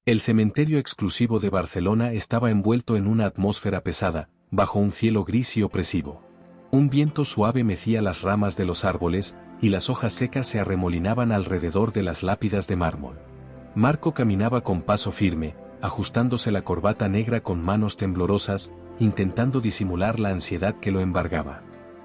El cementerio exclusivo de Barcelona estaba envuelto en una atmósfera pesada, bajo un cielo gris y opresivo. Un viento suave mecía las ramas de los árboles, y las hojas secas se arremolinaban alrededor de las lápidas de mármol. Marco caminaba con paso firme, ajustándose la corbata negra con manos temblorosas, intentando disimular la ansiedad que lo embargaba.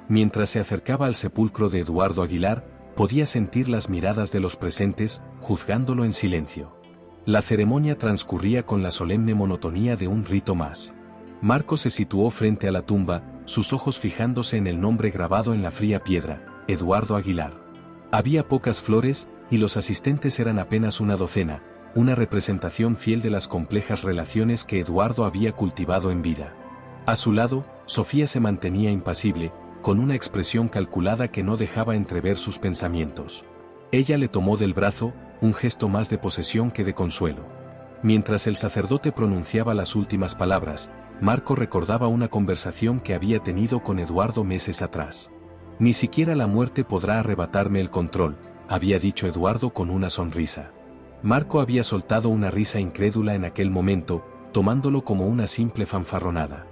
Mientras se acercaba al sepulcro de Eduardo Aguilar, podía sentir las miradas de los presentes, juzgándolo en silencio. La ceremonia transcurría con la solemne monotonía de un rito más. Marco se situó frente a la tumba, sus ojos fijándose en el nombre grabado en la fría piedra, Eduardo Aguilar. Había pocas flores, y los asistentes eran apenas una docena, una representación fiel de las complejas relaciones que Eduardo había cultivado en vida. A su lado, Sofía se mantenía impasible, con una expresión calculada que no dejaba entrever sus pensamientos. Ella le tomó del brazo, un gesto más de posesión que de consuelo. Mientras el sacerdote pronunciaba las últimas palabras, Marco recordaba una conversación que había tenido con Eduardo meses atrás. Ni siquiera la muerte podrá arrebatarme el control, había dicho Eduardo con una sonrisa. Marco había soltado una risa incrédula en aquel momento, tomándolo como una simple fanfarronada.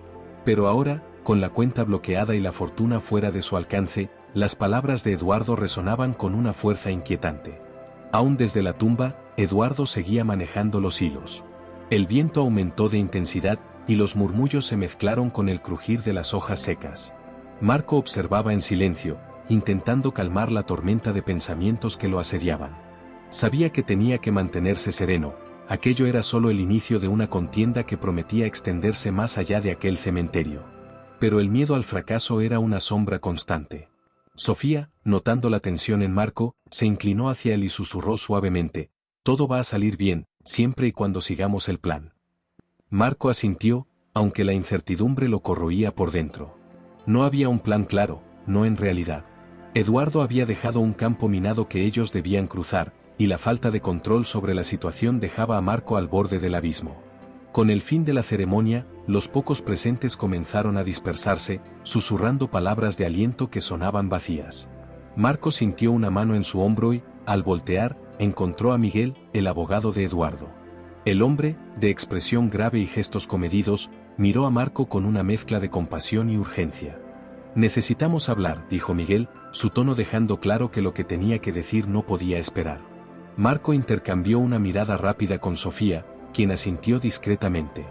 Pero ahora, con la cuenta bloqueada y la fortuna fuera de su alcance, las palabras de Eduardo resonaban con una fuerza inquietante. Aún desde la tumba, Eduardo seguía manejando los hilos. El viento aumentó de intensidad, y los murmullos se mezclaron con el crujir de las hojas secas. Marco observaba en silencio, intentando calmar la tormenta de pensamientos que lo asediaban. Sabía que tenía que mantenerse sereno, aquello era solo el inicio de una contienda que prometía extenderse más allá de aquel cementerio. Pero el miedo al fracaso era una sombra constante. Sofía, notando la tensión en Marco, se inclinó hacia él y susurró suavemente: «Todo va a salir bien, siempre y cuando sigamos el plan». Marco asintió, aunque la incertidumbre lo corroía por dentro. No había un plan claro, no en realidad. Eduardo había dejado un campo minado que ellos debían cruzar, y la falta de control sobre la situación dejaba a Marco al borde del abismo. Con el fin de la ceremonia, los pocos presentes comenzaron a dispersarse, susurrando palabras de aliento que sonaban vacías. Marco sintió una mano en su hombro y, al voltear, encontró a Miguel, el abogado de Eduardo. El hombre, de expresión grave y gestos comedidos, miró a Marco con una mezcla de compasión y urgencia. «Necesitamos hablar», dijo Miguel, su tono dejando claro que lo que tenía que decir no podía esperar. Marco intercambió una mirada rápida con Sofía, quien asintió discretamente.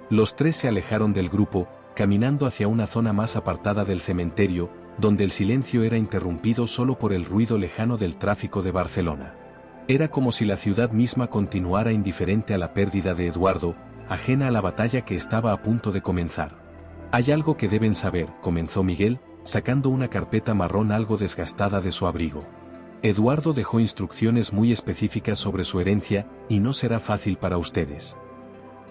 Los tres se alejaron del grupo, caminando hacia una zona más apartada del cementerio, donde el silencio era interrumpido solo por el ruido lejano del tráfico de Barcelona. Era como si la ciudad misma continuara indiferente a la pérdida de Eduardo, ajena a la batalla que estaba a punto de comenzar. «Hay algo que deben saber», comenzó Miguel, sacando una carpeta marrón algo desgastada de su abrigo. «Eduardo dejó instrucciones muy específicas sobre su herencia, y no será fácil para ustedes».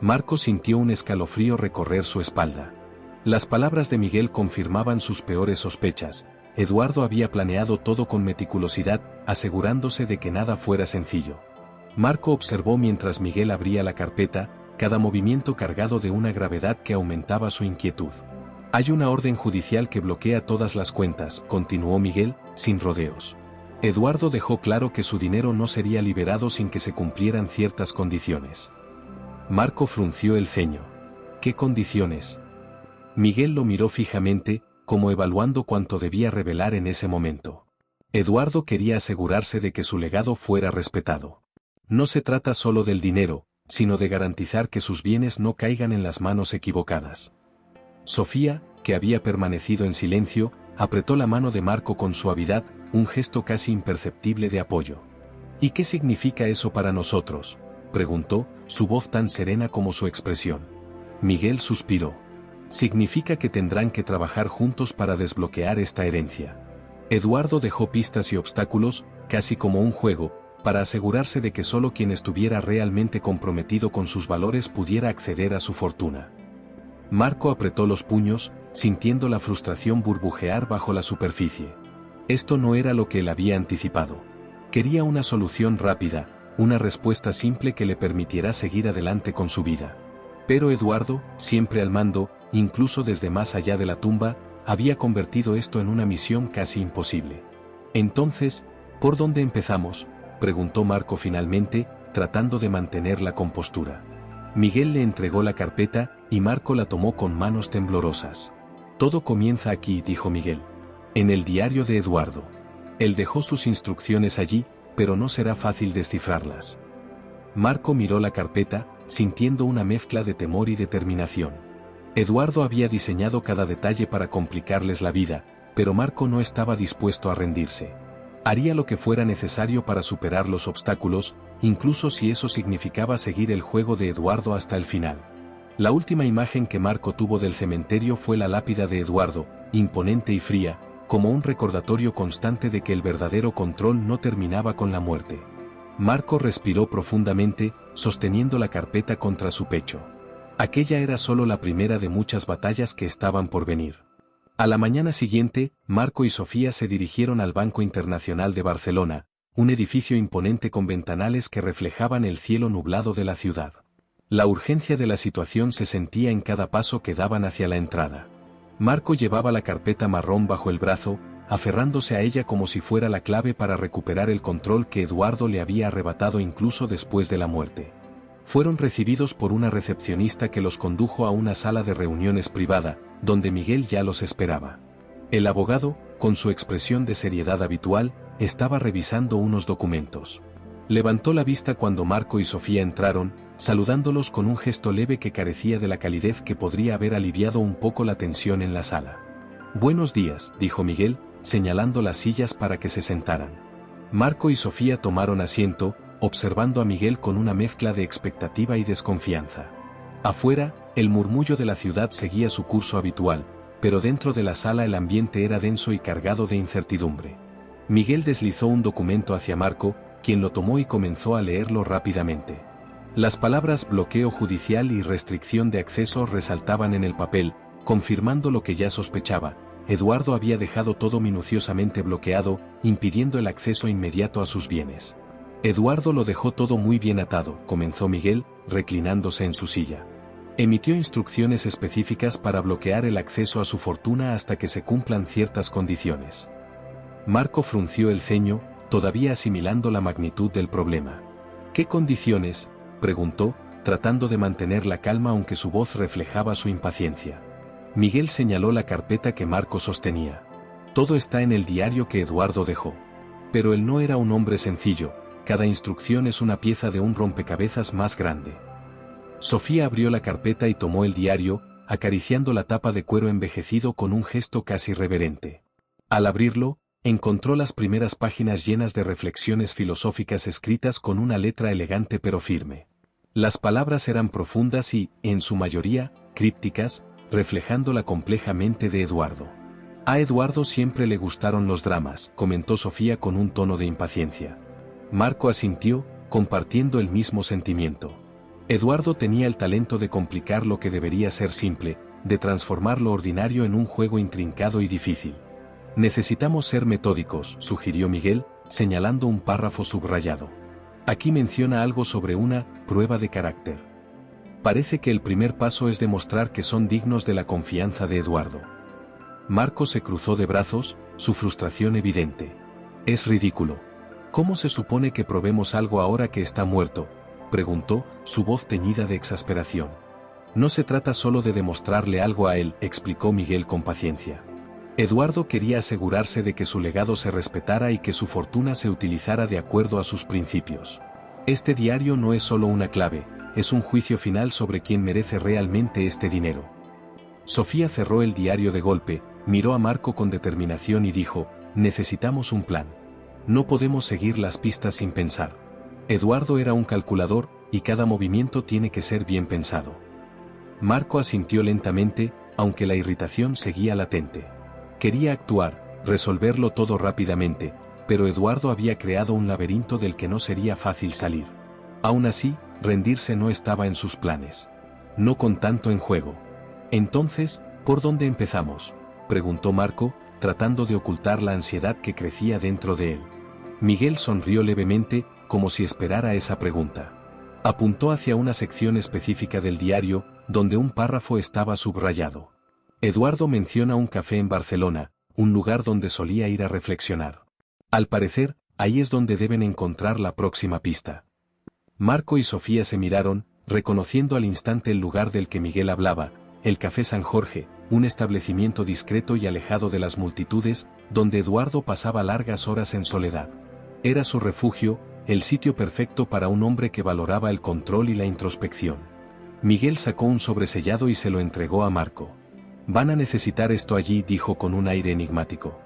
Marco sintió un escalofrío recorrer su espalda. Las palabras de Miguel confirmaban sus peores sospechas. Eduardo había planeado todo con meticulosidad, asegurándose de que nada fuera sencillo. Marco observó mientras Miguel abría la carpeta, cada movimiento cargado de una gravedad que aumentaba su inquietud. «Hay una orden judicial que bloquea todas las cuentas», continuó Miguel, sin rodeos. Eduardo dejó claro que su dinero no sería liberado sin que se cumplieran ciertas condiciones. Marco frunció el ceño. «¿Qué condiciones?». Miguel lo miró fijamente, como evaluando cuánto debía revelar en ese momento. Eduardo quería asegurarse de que su legado fuera respetado. No se trata solo del dinero, sino de garantizar que sus bienes no caigan en las manos equivocadas. Sofía, que había permanecido en silencio, apretó la mano de Marco con suavidad, un gesto casi imperceptible de apoyo. «¿Y qué significa eso para nosotros?», preguntó, su voz tan serena como su expresión. Miguel suspiró. «Significa que tendrán que trabajar juntos para desbloquear esta herencia». Eduardo dejó pistas y obstáculos, casi como un juego, para asegurarse de que solo quien estuviera realmente comprometido con sus valores pudiera acceder a su fortuna. Marco apretó los puños, sintiendo la frustración burbujear bajo la superficie. Esto no era lo que él había anticipado. Quería una solución rápida, una respuesta simple que le permitiera seguir adelante con su vida. Pero Eduardo, siempre al mando, incluso desde más allá de la tumba, había convertido esto en una misión casi imposible. «Entonces, ¿por dónde empezamos?», preguntó Marco finalmente, tratando de mantener la compostura. Miguel le entregó la carpeta, y Marco la tomó con manos temblorosas. Todo comienza aquí, dijo Miguel. En el diario de Eduardo. Él dejó sus instrucciones allí, pero no será fácil descifrarlas. Marco miró la carpeta, sintiendo una mezcla de temor y determinación. Eduardo había diseñado cada detalle para complicarles la vida, pero Marco no estaba dispuesto a rendirse. Haría lo que fuera necesario para superar los obstáculos, incluso si eso significaba seguir el juego de Eduardo hasta el final. La última imagen que Marco tuvo del cementerio fue la lápida de Eduardo, imponente y fría, como un recordatorio constante de que el verdadero control no terminaba con la muerte. Marco respiró profundamente, sosteniendo la carpeta contra su pecho. Aquella era solo la primera de muchas batallas que estaban por venir. A la mañana siguiente, Marco y Sofía se dirigieron al Banco Internacional de Barcelona, un edificio imponente con ventanales que reflejaban el cielo nublado de la ciudad. La urgencia de la situación se sentía en cada paso que daban hacia la entrada. Marco llevaba la carpeta marrón bajo el brazo, aferrándose a ella como si fuera la clave para recuperar el control que Eduardo le había arrebatado incluso después de la muerte. Fueron recibidos por una recepcionista que los condujo a una sala de reuniones privada, donde Miguel ya los esperaba. El abogado, con su expresión de seriedad habitual, estaba revisando unos documentos. Levantó la vista cuando Marco y Sofía entraron, saludándolos con un gesto leve que carecía de la calidez que podría haber aliviado un poco la tensión en la sala. «Buenos días», dijo Miguel, señalando las sillas para que se sentaran. Marco y Sofía tomaron asiento, observando a Miguel con una mezcla de expectativa y desconfianza. Afuera, el murmullo de la ciudad seguía su curso habitual, pero dentro de la sala el ambiente era denso y cargado de incertidumbre. Miguel deslizó un documento hacia Marco, quien lo tomó y comenzó a leerlo rápidamente. Las palabras bloqueo judicial y restricción de acceso resaltaban en el papel, confirmando lo que ya sospechaba. Eduardo había dejado todo minuciosamente bloqueado, impidiendo el acceso inmediato a sus bienes. Eduardo lo dejó todo muy bien atado, comenzó Miguel, reclinándose en su silla. Emitió instrucciones específicas para bloquear el acceso a su fortuna hasta que se cumplan ciertas condiciones. Marco frunció el ceño, todavía asimilando la magnitud del problema. ¿Qué condiciones?, preguntó, tratando de mantener la calma aunque su voz reflejaba su impaciencia. Miguel señaló la carpeta que Marco sostenía. Todo está en el diario que Eduardo dejó. Pero él no era un hombre sencillo, cada instrucción es una pieza de un rompecabezas más grande. Sofía abrió la carpeta y tomó el diario, acariciando la tapa de cuero envejecido con un gesto casi reverente. Al abrirlo, encontró las primeras páginas llenas de reflexiones filosóficas escritas con una letra elegante pero firme. Las palabras eran profundas y, en su mayoría, crípticas, reflejando la compleja mente de Eduardo. A Eduardo siempre le gustaron los dramas, comentó Sofía con un tono de impaciencia. Marco asintió, compartiendo el mismo sentimiento. Eduardo tenía el talento de complicar lo que debería ser simple, de transformar lo ordinario en un juego intrincado y difícil. Necesitamos ser metódicos, sugirió Miguel, señalando un párrafo subrayado. Aquí menciona algo sobre una prueba de carácter. Parece que el primer paso es demostrar que son dignos de la confianza de Eduardo. Marco se cruzó de brazos, su frustración evidente. Es ridículo. ¿Cómo se supone que probemos algo ahora que está muerto?, preguntó, su voz teñida de exasperación. No se trata solo de demostrarle algo a él, explicó Miguel con paciencia. Eduardo quería asegurarse de que su legado se respetara y que su fortuna se utilizara de acuerdo a sus principios. Este diario no es solo una clave, es un juicio final sobre quién merece realmente este dinero. Sofía cerró el diario de golpe, miró a Marco con determinación y dijo, necesitamos un plan. No podemos seguir las pistas sin pensar. Eduardo era un calculador, y cada movimiento tiene que ser bien pensado. Marco asintió lentamente, aunque la irritación seguía latente. Quería actuar, resolverlo todo rápidamente, pero Eduardo había creado un laberinto del que no sería fácil salir. Aún así, rendirse no estaba en sus planes. No con tanto en juego. Entonces, ¿por dónde empezamos?, preguntó Marco, tratando de ocultar la ansiedad que crecía dentro de él. Miguel sonrió levemente, como si esperara esa pregunta. Apuntó hacia una sección específica del diario, donde un párrafo estaba subrayado. Eduardo menciona un café en Barcelona, un lugar donde solía ir a reflexionar. Al parecer, ahí es donde deben encontrar la próxima pista. Marco y Sofía se miraron, reconociendo al instante el lugar del que Miguel hablaba, el Café San Jorge, un establecimiento discreto y alejado de las multitudes, donde Eduardo pasaba largas horas en soledad. Era su refugio, el sitio perfecto para un hombre que valoraba el control y la introspección. Miguel sacó un sobresellado y se lo entregó a Marco. «Van a necesitar esto allí», dijo con un aire enigmático.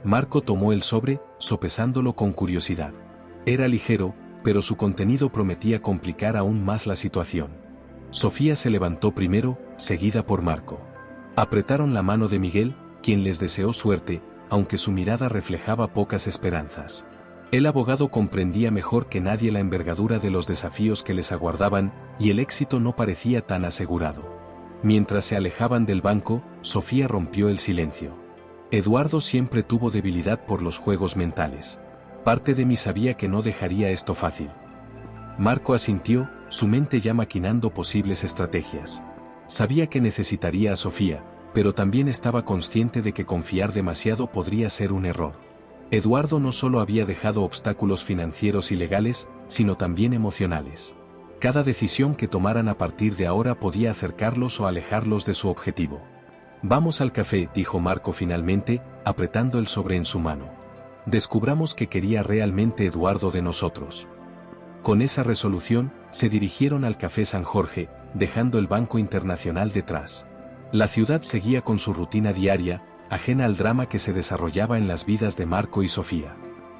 Marco tomó el sobre, sopesándolo con curiosidad. Era ligero, pero su contenido prometía complicar aún más la situación. Sofía se levantó primero, seguida por Marco. Apretaron la mano de Miguel, quien les deseó suerte, aunque su mirada reflejaba pocas esperanzas. El abogado comprendía mejor que nadie la envergadura de los desafíos que les aguardaban, y el éxito no parecía tan asegurado. Mientras se alejaban del banco, Sofía rompió el silencio. Eduardo siempre tuvo debilidad por los juegos mentales. Parte de mí sabía que no dejaría esto fácil. Marco asintió, su mente ya maquinando posibles estrategias. Sabía que necesitaría a Sofía, pero también estaba consciente de que confiar demasiado podría ser un error. Eduardo no solo había dejado obstáculos financieros y legales, sino también emocionales. Cada decisión que tomaran a partir de ahora podía acercarlos o alejarlos de su objetivo. «Vamos al café», dijo Marco finalmente, apretando el sobre en su mano. «Descubramos qué quería realmente Eduardo de nosotros». Con esa resolución, se dirigieron al Café San Jorge, dejando el Banco Internacional detrás. La ciudad seguía con su rutina diaria, ajena al drama que se desarrollaba en las vidas de Marco y Sofía.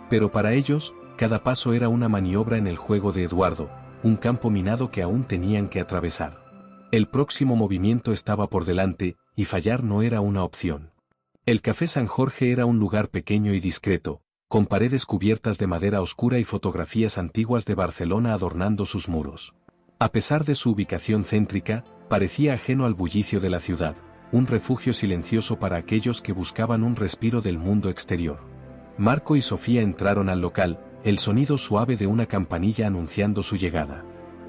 Pero para ellos, cada paso era una maniobra en el juego de Eduardo, un campo minado que aún tenían que atravesar. El próximo movimiento estaba por delante, y fallar no era una opción. El Café San Jorge era un lugar pequeño y discreto, con paredes cubiertas de madera oscura y fotografías antiguas de Barcelona adornando sus muros. A pesar de su ubicación céntrica, parecía ajeno al bullicio de la ciudad, un refugio silencioso para aquellos que buscaban un respiro del mundo exterior. Marco y Sofía entraron al local, el sonido suave de una campanilla anunciando su llegada.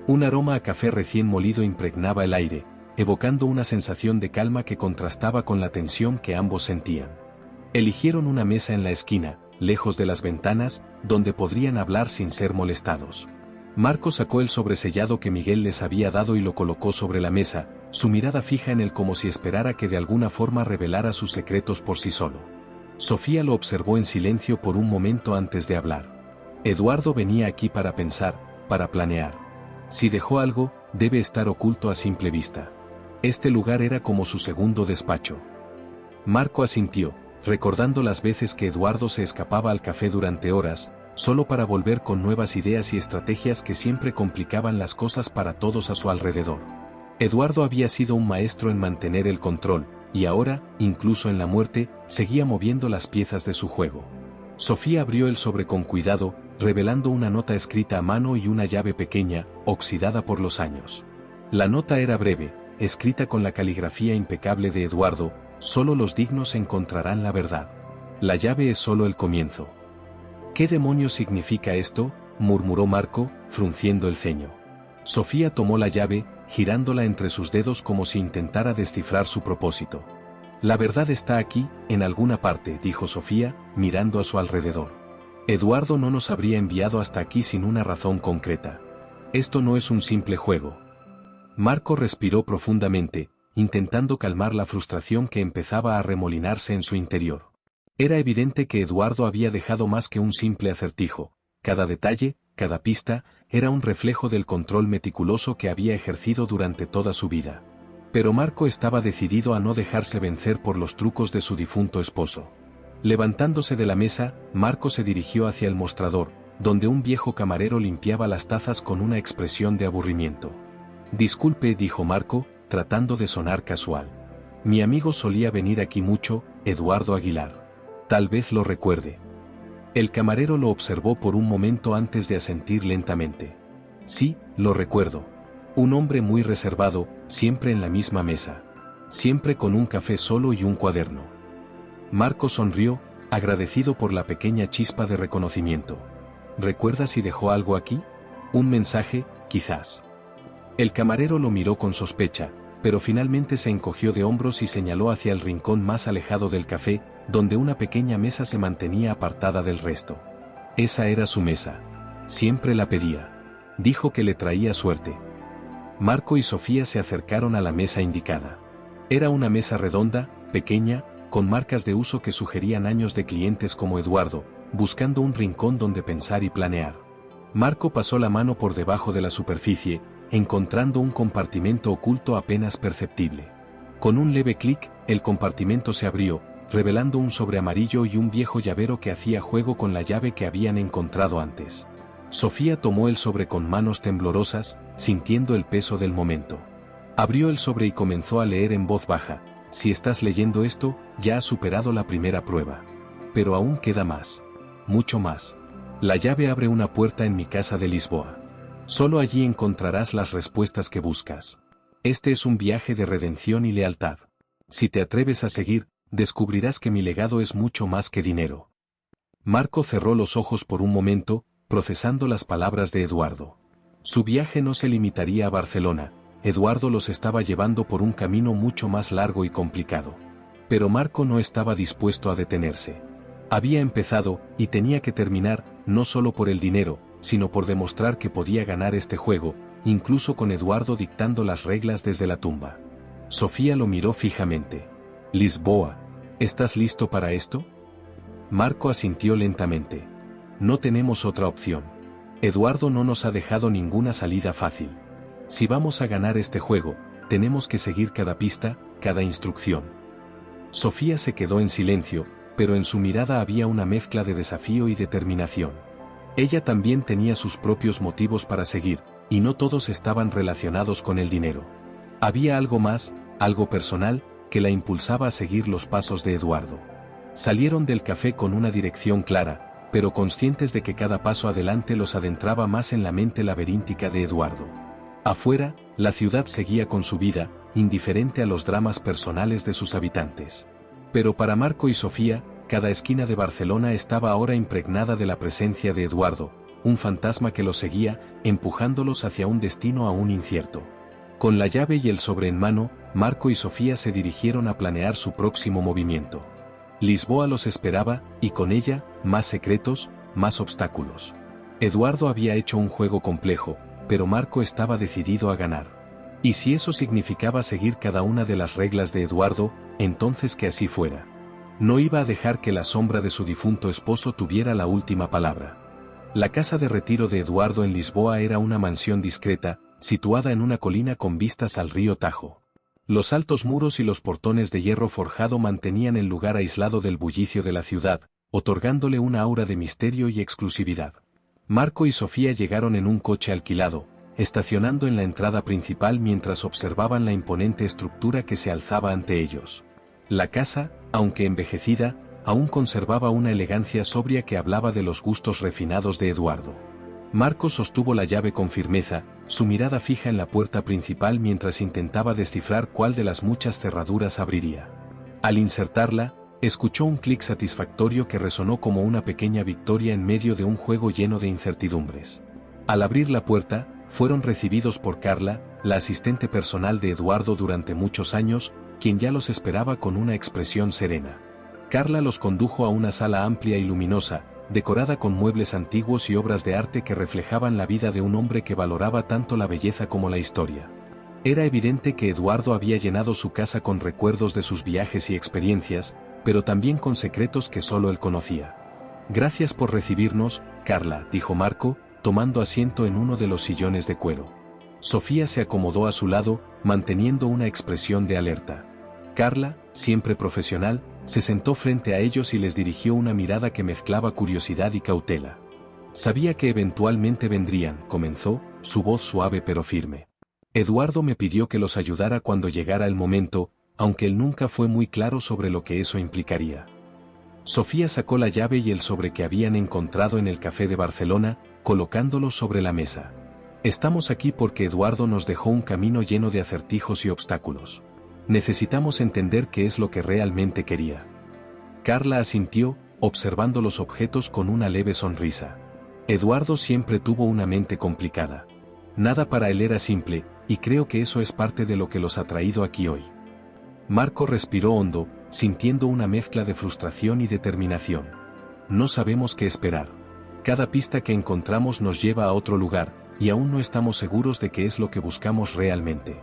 Un aroma a café recién molido impregnaba el aire, evocando una sensación de calma que contrastaba con la tensión que ambos sentían. Eligieron una mesa en la esquina, lejos de las ventanas, donde podrían hablar sin ser molestados. Marco sacó el sobresellado que Miguel les había dado y lo colocó sobre la mesa, su mirada fija en él como si esperara que de alguna forma revelara sus secretos por sí solo. Sofía lo observó en silencio por un momento antes de hablar. Eduardo venía aquí para pensar, para planear. Si dejó algo, debe estar oculto a simple vista. Este lugar era como su segundo despacho. Marco asintió, recordando las veces que Eduardo se escapaba al café durante horas, solo para volver con nuevas ideas y estrategias que siempre complicaban las cosas para todos a su alrededor. Eduardo había sido un maestro en mantener el control, y ahora, incluso en la muerte, seguía moviendo las piezas de su juego. Sofía abrió el sobre con cuidado, revelando una nota escrita a mano y una llave pequeña, oxidada por los años. La nota era breve, escrita con la caligrafía impecable de Eduardo: «Solo los dignos encontrarán la verdad. La llave es solo el comienzo». «¿Qué demonios significa esto?», murmuró Marco, frunciendo el ceño. Sofía tomó la llave, girándola entre sus dedos como si intentara descifrar su propósito. «La verdad está aquí, en alguna parte», dijo Sofía, mirando a su alrededor. «Eduardo no nos habría enviado hasta aquí sin una razón concreta. Esto no es un simple juego». Marco respiró profundamente, intentando calmar la frustración que empezaba a arremolinarse en su interior. Era evidente que Eduardo había dejado más que un simple acertijo. Cada detalle, cada pista, era un reflejo del control meticuloso que había ejercido durante toda su vida. Pero Marco estaba decidido a no dejarse vencer por los trucos de su difunto esposo. Levantándose de la mesa, Marco se dirigió hacia el mostrador, donde un viejo camarero limpiaba las tazas con una expresión de aburrimiento. «Disculpe», dijo Marco, tratando de sonar casual. «Mi amigo solía venir aquí mucho, Eduardo Aguilar. Tal vez lo recuerde». El camarero lo observó por un momento antes de asentir lentamente. «Sí, lo recuerdo. Un hombre muy reservado, siempre en la misma mesa. Siempre con un café solo y un cuaderno». Marco sonrió, agradecido por la pequeña chispa de reconocimiento. «¿Recuerda si dejó algo aquí? Un mensaje, quizás». El camarero lo miró con sospecha, pero finalmente se encogió de hombros y señaló hacia el rincón más alejado del café, donde una pequeña mesa se mantenía apartada del resto. Esa era su mesa. Siempre la pedía. Dijo que le traía suerte. Marco y Sofía se acercaron a la mesa indicada. Era una mesa redonda, pequeña, con marcas de uso que sugerían años de clientes como Eduardo, buscando un rincón donde pensar y planear. Marco pasó la mano por debajo de la superficie, encontrando un compartimento oculto apenas perceptible. Con un leve clic, el compartimento se abrió, revelando un sobre amarillo y un viejo llavero que hacía juego con la llave que habían encontrado antes. Sofía tomó el sobre con manos temblorosas, sintiendo el peso del momento. Abrió el sobre y comenzó a leer en voz baja: si estás leyendo esto, ya has superado la primera prueba. Pero aún queda más. Mucho más. La llave abre una puerta en mi casa de Lisboa. Solo allí encontrarás las respuestas que buscas. Este es un viaje de redención y lealtad. Si te atreves a seguir, descubrirás que mi legado es mucho más que dinero. Marco cerró los ojos por un momento, procesando las palabras de Eduardo. Su viaje no se limitaría a Barcelona, Eduardo los estaba llevando por un camino mucho más largo y complicado. Pero Marco no estaba dispuesto a detenerse. Había empezado, y tenía que terminar, no solo por el dinero, sino por demostrar que podía ganar este juego, incluso con Eduardo dictando las reglas desde la tumba. Sofía lo miró fijamente. Lisboa, ¿estás listo para esto? Marco asintió lentamente. No tenemos otra opción. Eduardo no nos ha dejado ninguna salida fácil. Si vamos a ganar este juego, tenemos que seguir cada pista, cada instrucción. Sofía se quedó en silencio, pero en su mirada había una mezcla de desafío y determinación. Ella también tenía sus propios motivos para seguir, y no todos estaban relacionados con el dinero. Había algo más, algo personal, que la impulsaba a seguir los pasos de Eduardo. Salieron del café con una dirección clara, pero conscientes de que cada paso adelante los adentraba más en la mente laberíntica de Eduardo. Afuera, la ciudad seguía con su vida, indiferente a los dramas personales de sus habitantes. Pero para Marco y Sofía, cada esquina de Barcelona estaba ahora impregnada de la presencia de Eduardo, un fantasma que los seguía, empujándolos hacia un destino aún incierto. Con la llave y el sobre en mano, Marco y Sofía se dirigieron a planear su próximo movimiento. Lisboa los esperaba, y con ella, más secretos, más obstáculos. Eduardo había hecho un juego complejo, pero Marco estaba decidido a ganar. Y si eso significaba seguir cada una de las reglas de Eduardo, entonces que así fuera. No iba a dejar que la sombra de su difunto esposo tuviera la última palabra. La casa de retiro de Eduardo en Lisboa era una mansión discreta, situada en una colina con vistas al río Tajo. Los altos muros y los portones de hierro forjado mantenían el lugar aislado del bullicio de la ciudad, otorgándole una aura de misterio y exclusividad. Marco y Sofía llegaron en un coche alquilado, estacionando en la entrada principal mientras observaban la imponente estructura que se alzaba ante ellos. La casa, aunque envejecida, aún conservaba una elegancia sobria que hablaba de los gustos refinados de Eduardo. Marco sostuvo la llave con firmeza, su mirada fija en la puerta principal mientras intentaba descifrar cuál de las muchas cerraduras abriría. Al insertarla, escuchó un clic satisfactorio que resonó como una pequeña victoria en medio de un juego lleno de incertidumbres. Al abrir la puerta, fueron recibidos por Carla, la asistente personal de Eduardo durante muchos años, quien ya los esperaba con una expresión serena. Carla los condujo a una sala amplia y luminosa, decorada con muebles antiguos y obras de arte que reflejaban la vida de un hombre que valoraba tanto la belleza como la historia. Era evidente que Eduardo había llenado su casa con recuerdos de sus viajes y experiencias, pero también con secretos que solo él conocía. «Gracias por recibirnos, Carla», dijo Marco, tomando asiento en uno de los sillones de cuero. Sofía se acomodó a su lado, manteniendo una expresión de alerta. Carla, siempre profesional, se sentó frente a ellos y les dirigió una mirada que mezclaba curiosidad y cautela. «Sabía que eventualmente vendrían», comenzó, su voz suave pero firme. «Eduardo me pidió que los ayudara cuando llegara el momento, aunque él nunca fue muy claro sobre lo que eso implicaría». Sofía sacó la llave y el sobre que habían encontrado en el café de Barcelona, colocándolos sobre la mesa. «Estamos aquí porque Eduardo nos dejó un camino lleno de acertijos y obstáculos. Necesitamos entender qué es lo que realmente quería». Carla asintió, observando los objetos con una leve sonrisa. Eduardo siempre tuvo una mente complicada. Nada para él era simple, y creo que eso es parte de lo que los ha traído aquí hoy. Marco respiró hondo, sintiendo una mezcla de frustración y determinación. «No sabemos qué esperar. Cada pista que encontramos nos lleva a otro lugar, y aún no estamos seguros de qué es lo que buscamos realmente.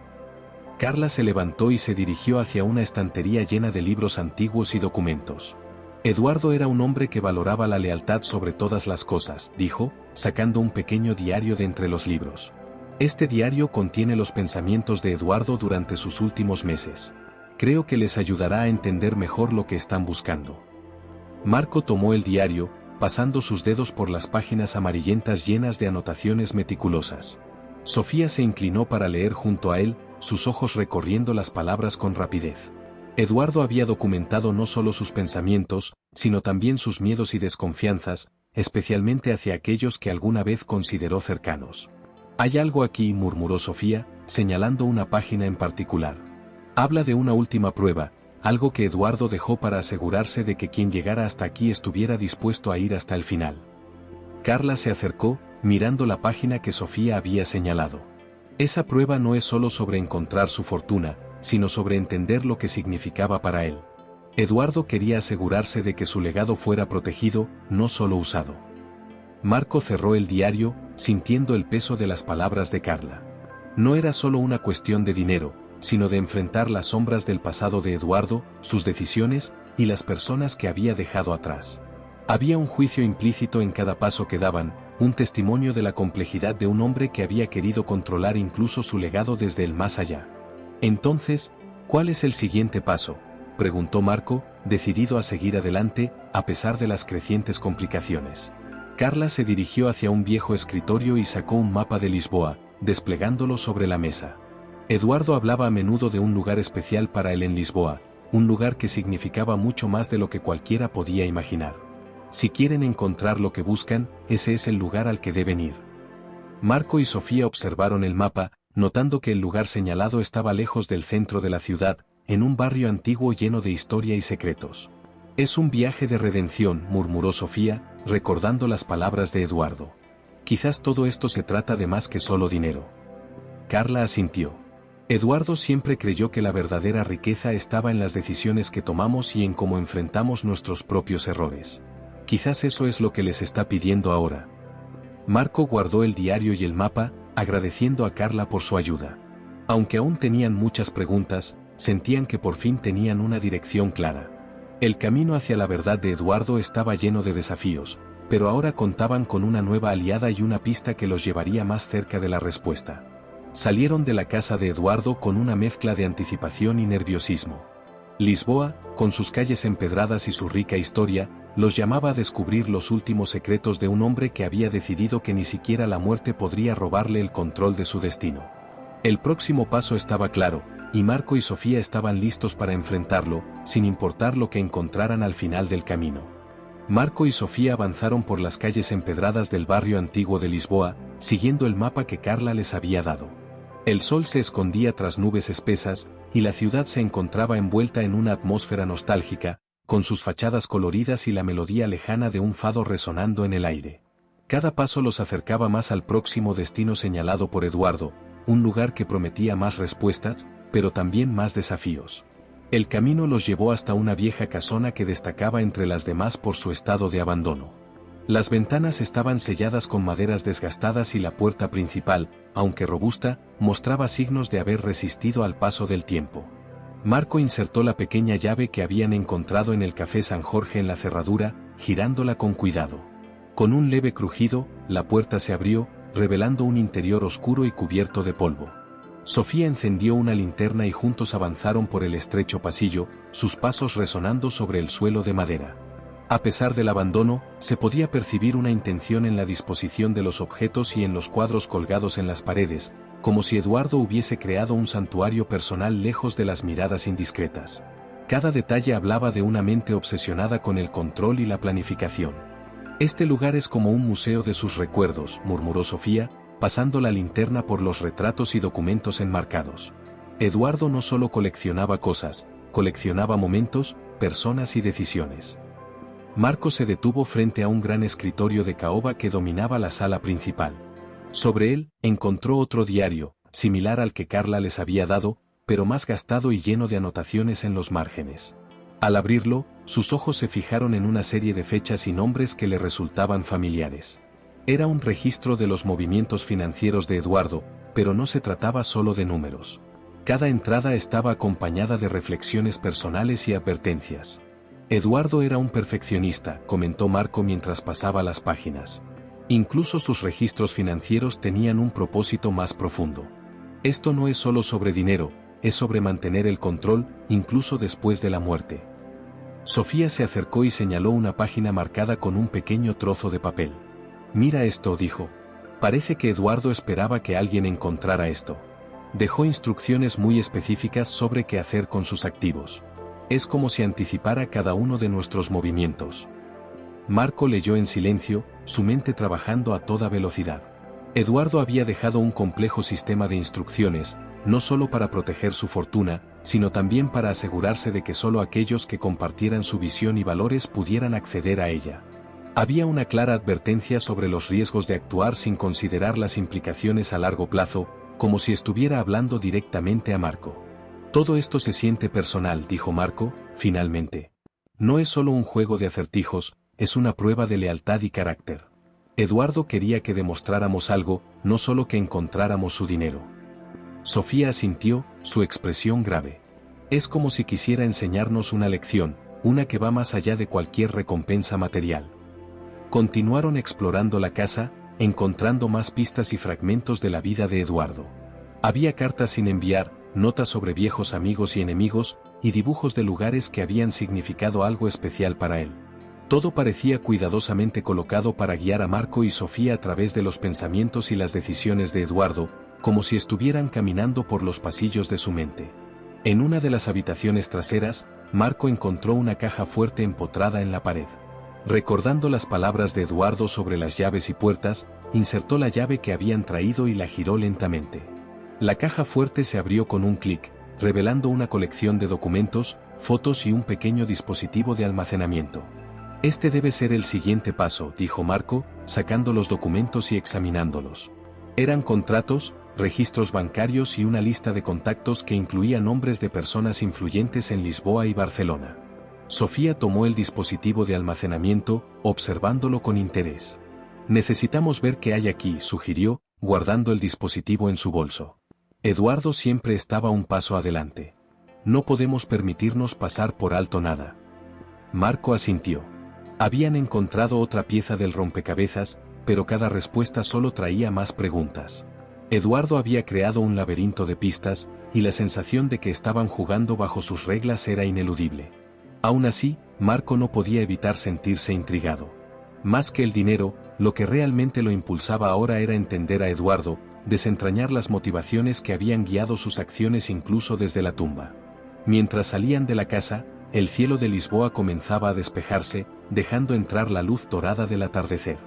Carla se levantó y se dirigió hacia una estantería llena de libros antiguos y documentos. Eduardo era un hombre que valoraba la lealtad sobre todas las cosas, dijo, sacando un pequeño diario de entre los libros. Este diario contiene los pensamientos de Eduardo durante sus últimos meses. Creo que les ayudará a entender mejor lo que están buscando. Marco tomó el diario, pasando sus dedos por las páginas amarillentas llenas de anotaciones meticulosas. Sofía se inclinó para leer junto a él, sus ojos recorriendo las palabras con rapidez. Eduardo había documentado no solo sus pensamientos, sino también sus miedos y desconfianzas, especialmente hacia aquellos que alguna vez consideró cercanos. «Hay algo aquí», murmuró Sofía, señalando una página en particular. Habla de una última prueba, algo que Eduardo dejó para asegurarse de que quien llegara hasta aquí estuviera dispuesto a ir hasta el final. Carla se acercó, mirando la página que Sofía había señalado. Esa prueba no es solo sobre encontrar su fortuna, sino sobre entender lo que significaba para él. Eduardo quería asegurarse de que su legado fuera protegido, no solo usado. Marco cerró el diario, sintiendo el peso de las palabras de Carla. No era solo una cuestión de dinero, sino de enfrentar las sombras del pasado de Eduardo, sus decisiones, y las personas que había dejado atrás. Había un juicio implícito en cada paso que daban, un testimonio de la complejidad de un hombre que había querido controlar incluso su legado desde el más allá. Entonces, ¿cuál es el siguiente paso?, preguntó Marco, decidido a seguir adelante, a pesar de las crecientes complicaciones. Carla se dirigió hacia un viejo escritorio y sacó un mapa de Lisboa, desplegándolo sobre la mesa. Eduardo hablaba a menudo de un lugar especial para él en Lisboa, un lugar que significaba mucho más de lo que cualquiera podía imaginar. Si quieren encontrar lo que buscan, ese es el lugar al que deben ir. Marco y Sofía observaron el mapa, notando que el lugar señalado estaba lejos del centro de la ciudad, en un barrio antiguo lleno de historia y secretos. «Es un viaje de redención», murmuró Sofía, recordando las palabras de Eduardo. «Quizás todo esto se trata de más que solo dinero». Carla asintió. Eduardo siempre creyó que la verdadera riqueza estaba en las decisiones que tomamos y en cómo enfrentamos nuestros propios errores. Quizás eso es lo que les está pidiendo ahora. Marco guardó el diario y el mapa, agradeciendo a Carla por su ayuda. Aunque aún tenían muchas preguntas, sentían que por fin tenían una dirección clara. El camino hacia la verdad de Eduardo estaba lleno de desafíos, pero ahora contaban con una nueva aliada y una pista que los llevaría más cerca de la respuesta. Salieron de la casa de Eduardo con una mezcla de anticipación y nerviosismo. Lisboa, con sus calles empedradas y su rica historia, los llamaba a descubrir los últimos secretos de un hombre que había decidido que ni siquiera la muerte podría robarle el control de su destino. El próximo paso estaba claro, y Marco y Sofía estaban listos para enfrentarlo, sin importar lo que encontraran al final del camino. Marco y Sofía avanzaron por las calles empedradas del barrio antiguo de Lisboa, siguiendo el mapa que Carla les había dado. El sol se escondía tras nubes espesas, y la ciudad se encontraba envuelta en una atmósfera nostálgica, con sus fachadas coloridas y la melodía lejana de un fado resonando en el aire. Cada paso los acercaba más al próximo destino señalado por Eduardo, un lugar que prometía más respuestas, pero también más desafíos. El camino los llevó hasta una vieja casona que destacaba entre las demás por su estado de abandono. Las ventanas estaban selladas con maderas desgastadas y la puerta principal, aunque robusta, mostraba signos de haber resistido al paso del tiempo. Marco insertó la pequeña llave que habían encontrado en el café San Jorge en la cerradura, girándola con cuidado. Con un leve crujido, la puerta se abrió, revelando un interior oscuro y cubierto de polvo. Sofía encendió una linterna y juntos avanzaron por el estrecho pasillo, sus pasos resonando sobre el suelo de madera. A pesar del abandono, se podía percibir una intención en la disposición de los objetos y en los cuadros colgados en las paredes, como si Eduardo hubiese creado un santuario personal lejos de las miradas indiscretas. Cada detalle hablaba de una mente obsesionada con el control y la planificación. «Este lugar es como un museo de sus recuerdos», murmuró Sofía, pasando la linterna por los retratos y documentos enmarcados. Eduardo no solo coleccionaba cosas, coleccionaba momentos, personas y decisiones. Marco se detuvo frente a un gran escritorio de caoba que dominaba la sala principal. Sobre él, encontró otro diario, similar al que Carla les había dado, pero más gastado y lleno de anotaciones en los márgenes. Al abrirlo, sus ojos se fijaron en una serie de fechas y nombres que le resultaban familiares. Era un registro de los movimientos financieros de Eduardo, pero no se trataba solo de números. Cada entrada estaba acompañada de reflexiones personales y advertencias. Eduardo era un perfeccionista, comentó Marco mientras pasaba las páginas. Incluso sus registros financieros tenían un propósito más profundo. Esto no es solo sobre dinero, es sobre mantener el control, incluso después de la muerte. Sofía se acercó y señaló una página marcada con un pequeño trozo de papel. Mira esto, dijo. Parece que Eduardo esperaba que alguien encontrara esto. Dejó instrucciones muy específicas sobre qué hacer con sus activos. Es como si anticipara cada uno de nuestros movimientos. Marco leyó en silencio, su mente trabajando a toda velocidad. Eduardo había dejado un complejo sistema de instrucciones, no solo para proteger su fortuna, sino también para asegurarse de que solo aquellos que compartieran su visión y valores pudieran acceder a ella. Había una clara advertencia sobre los riesgos de actuar sin considerar las implicaciones a largo plazo, como si estuviera hablando directamente a Marco. Todo esto se siente personal, dijo Marco, finalmente. No es solo un juego de acertijos, es una prueba de lealtad y carácter. Eduardo quería que demostráramos algo, no solo que encontráramos su dinero. Sofía asintió, su expresión grave. Es como si quisiera enseñarnos una lección, una que va más allá de cualquier recompensa material. Continuaron explorando la casa, encontrando más pistas y fragmentos de la vida de Eduardo. Había cartas sin enviar, notas sobre viejos amigos y enemigos, y dibujos de lugares que habían significado algo especial para él. Todo parecía cuidadosamente colocado para guiar a Marco y Sofía a través de los pensamientos y las decisiones de Eduardo, como si estuvieran caminando por los pasillos de su mente. En una de las habitaciones traseras, Marco encontró una caja fuerte empotrada en la pared. Recordando las palabras de Eduardo sobre las llaves y puertas, insertó la llave que habían traído y la giró lentamente. La caja fuerte se abrió con un clic, revelando una colección de documentos, fotos y un pequeño dispositivo de almacenamiento. Este debe ser el siguiente paso, dijo Marco, sacando los documentos y examinándolos. Eran contratos, registros bancarios y una lista de contactos que incluía nombres de personas influyentes en Lisboa y Barcelona. Sofía tomó el dispositivo de almacenamiento, observándolo con interés. Necesitamos ver qué hay aquí, sugirió, guardando el dispositivo en su bolso. Eduardo siempre estaba un paso adelante. No podemos permitirnos pasar por alto nada. Marco asintió. Habían encontrado otra pieza del rompecabezas, pero cada respuesta solo traía más preguntas. Eduardo había creado un laberinto de pistas, y la sensación de que estaban jugando bajo sus reglas era ineludible. Aún así, Marco no podía evitar sentirse intrigado. Más que el dinero, lo que realmente lo impulsaba ahora era entender a Eduardo, desentrañar las motivaciones que habían guiado sus acciones incluso desde la tumba. Mientras salían de la casa, el cielo de Lisboa comenzaba a despejarse, dejando entrar la luz dorada del atardecer.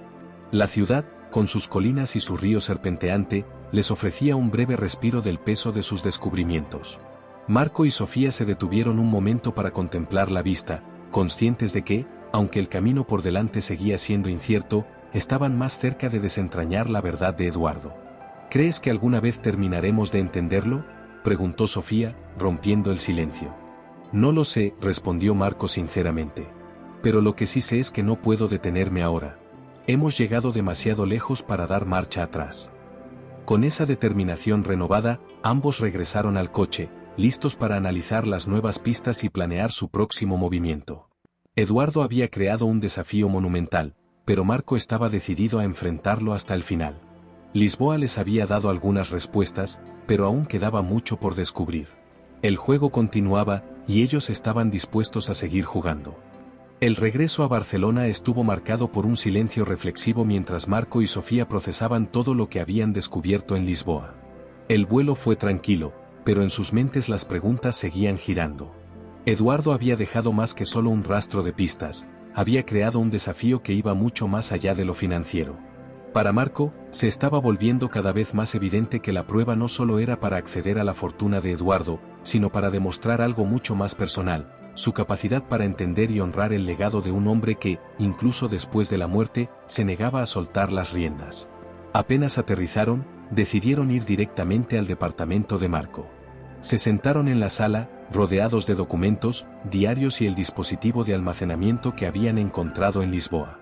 La ciudad, con sus colinas y su río serpenteante, les ofrecía un breve respiro del peso de sus descubrimientos. Marco y Sofía se detuvieron un momento para contemplar la vista, conscientes de que, aunque el camino por delante seguía siendo incierto, estaban más cerca de desentrañar la verdad de Eduardo. ¿Crees que alguna vez terminaremos de entenderlo?, preguntó Sofía, rompiendo el silencio. No lo sé, respondió Marco sinceramente. Pero lo que sí sé es que no puedo detenerme ahora. Hemos llegado demasiado lejos para dar marcha atrás. Con esa determinación renovada, ambos regresaron al coche, listos para analizar las nuevas pistas y planear su próximo movimiento. Eduardo había creado un desafío monumental, pero Marco estaba decidido a enfrentarlo hasta el final. Lisboa les había dado algunas respuestas, pero aún quedaba mucho por descubrir. El juego continuaba, y ellos estaban dispuestos a seguir jugando. El regreso a Barcelona estuvo marcado por un silencio reflexivo mientras Marco y Sofía procesaban todo lo que habían descubierto en Lisboa. El vuelo fue tranquilo, pero en sus mentes las preguntas seguían girando. Eduardo había dejado más que solo un rastro de pistas, había creado un desafío que iba mucho más allá de lo financiero. Para Marco, se estaba volviendo cada vez más evidente que la prueba no solo era para acceder a la fortuna de Eduardo, sino para demostrar algo mucho más personal, su capacidad para entender y honrar el legado de un hombre que, incluso después de la muerte, se negaba a soltar las riendas. Apenas aterrizaron, decidieron ir directamente al departamento de Marco. Se sentaron en la sala, rodeados de documentos, diarios y el dispositivo de almacenamiento que habían encontrado en Lisboa.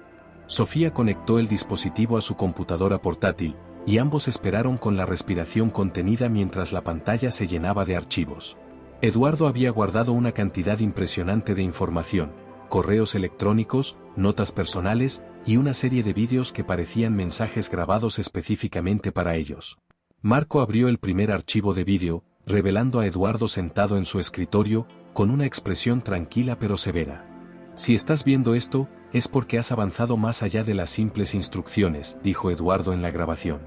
Sofía conectó el dispositivo a su computadora portátil, y ambos esperaron con la respiración contenida mientras la pantalla se llenaba de archivos. Eduardo había guardado una cantidad impresionante de información, correos electrónicos, notas personales, y una serie de vídeos que parecían mensajes grabados específicamente para ellos. Marco abrió el primer archivo de vídeo, revelando a Eduardo sentado en su escritorio, con una expresión tranquila pero severa. Si estás viendo esto, es porque has avanzado más allá de las simples instrucciones, dijo Eduardo en la grabación.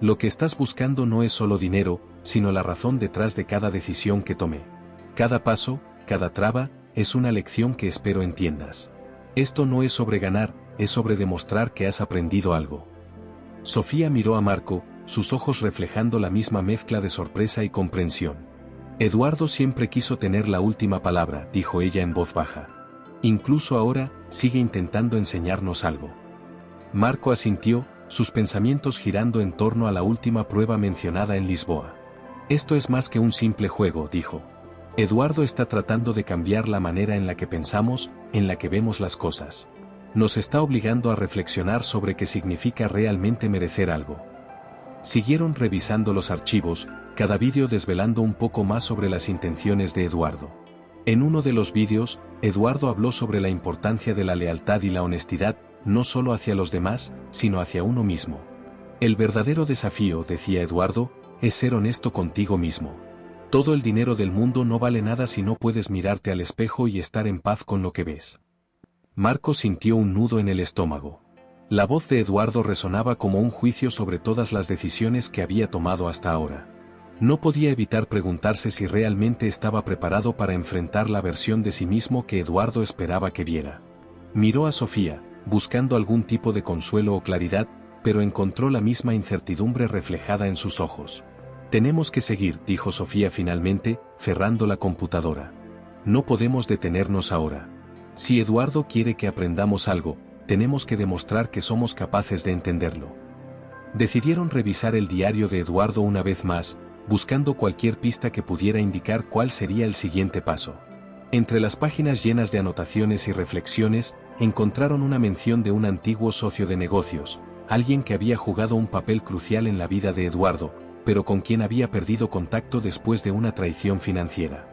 Lo que estás buscando no es solo dinero, sino la razón detrás de cada decisión que tomé. Cada paso, cada traba, es una lección que espero entiendas. Esto no es sobre ganar, es sobre demostrar que has aprendido algo. Sofía miró a Marco, sus ojos reflejando la misma mezcla de sorpresa y comprensión. Eduardo siempre quiso tener la última palabra, dijo ella en voz baja. Incluso ahora, sigue intentando enseñarnos algo. Marco asintió, sus pensamientos girando en torno a la última prueba mencionada en Lisboa. Esto es más que un simple juego, dijo. Eduardo está tratando de cambiar la manera en la que pensamos, en la que vemos las cosas. Nos está obligando a reflexionar sobre qué significa realmente merecer algo. Siguieron revisando los archivos, cada vídeo desvelando un poco más sobre las intenciones de Eduardo. En uno de los vídeos, Eduardo habló sobre la importancia de la lealtad y la honestidad, no solo hacia los demás, sino hacia uno mismo. El verdadero desafío, decía Eduardo, es ser honesto contigo mismo. Todo el dinero del mundo no vale nada si no puedes mirarte al espejo y estar en paz con lo que ves. Marco sintió un nudo en el estómago. La voz de Eduardo resonaba como un juicio sobre todas las decisiones que había tomado hasta ahora. No podía evitar preguntarse si realmente estaba preparado para enfrentar la versión de sí mismo que Eduardo esperaba que viera. Miró a Sofía, buscando algún tipo de consuelo o claridad, pero encontró la misma incertidumbre reflejada en sus ojos. Tenemos que seguir, dijo Sofía finalmente, cerrando la computadora. No podemos detenernos ahora. Si Eduardo quiere que aprendamos algo, tenemos que demostrar que somos capaces de entenderlo. Decidieron revisar el diario de Eduardo una vez más, buscando cualquier pista que pudiera indicar cuál sería el siguiente paso. Entre las páginas llenas de anotaciones y reflexiones, encontraron una mención de un antiguo socio de negocios, alguien que había jugado un papel crucial en la vida de Eduardo, pero con quien había perdido contacto después de una traición financiera.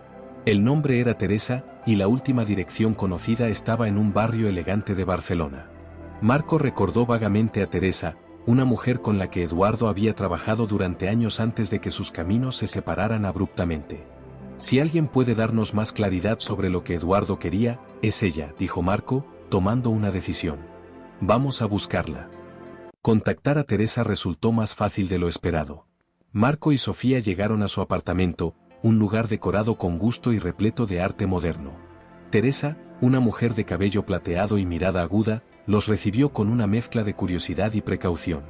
El nombre era Teresa, y la última dirección conocida estaba en un barrio elegante de Barcelona. Marco recordó vagamente a Teresa, una mujer con la que Eduardo había trabajado durante años antes de que sus caminos se separaran abruptamente. Si alguien puede darnos más claridad sobre lo que Eduardo quería, es ella, dijo Marco, tomando una decisión. Vamos a buscarla. Contactar a Teresa resultó más fácil de lo esperado. Marco y Sofía llegaron a su apartamento, un lugar decorado con gusto y repleto de arte moderno. Teresa, una mujer de cabello plateado y mirada aguda, los recibió con una mezcla de curiosidad y precaución.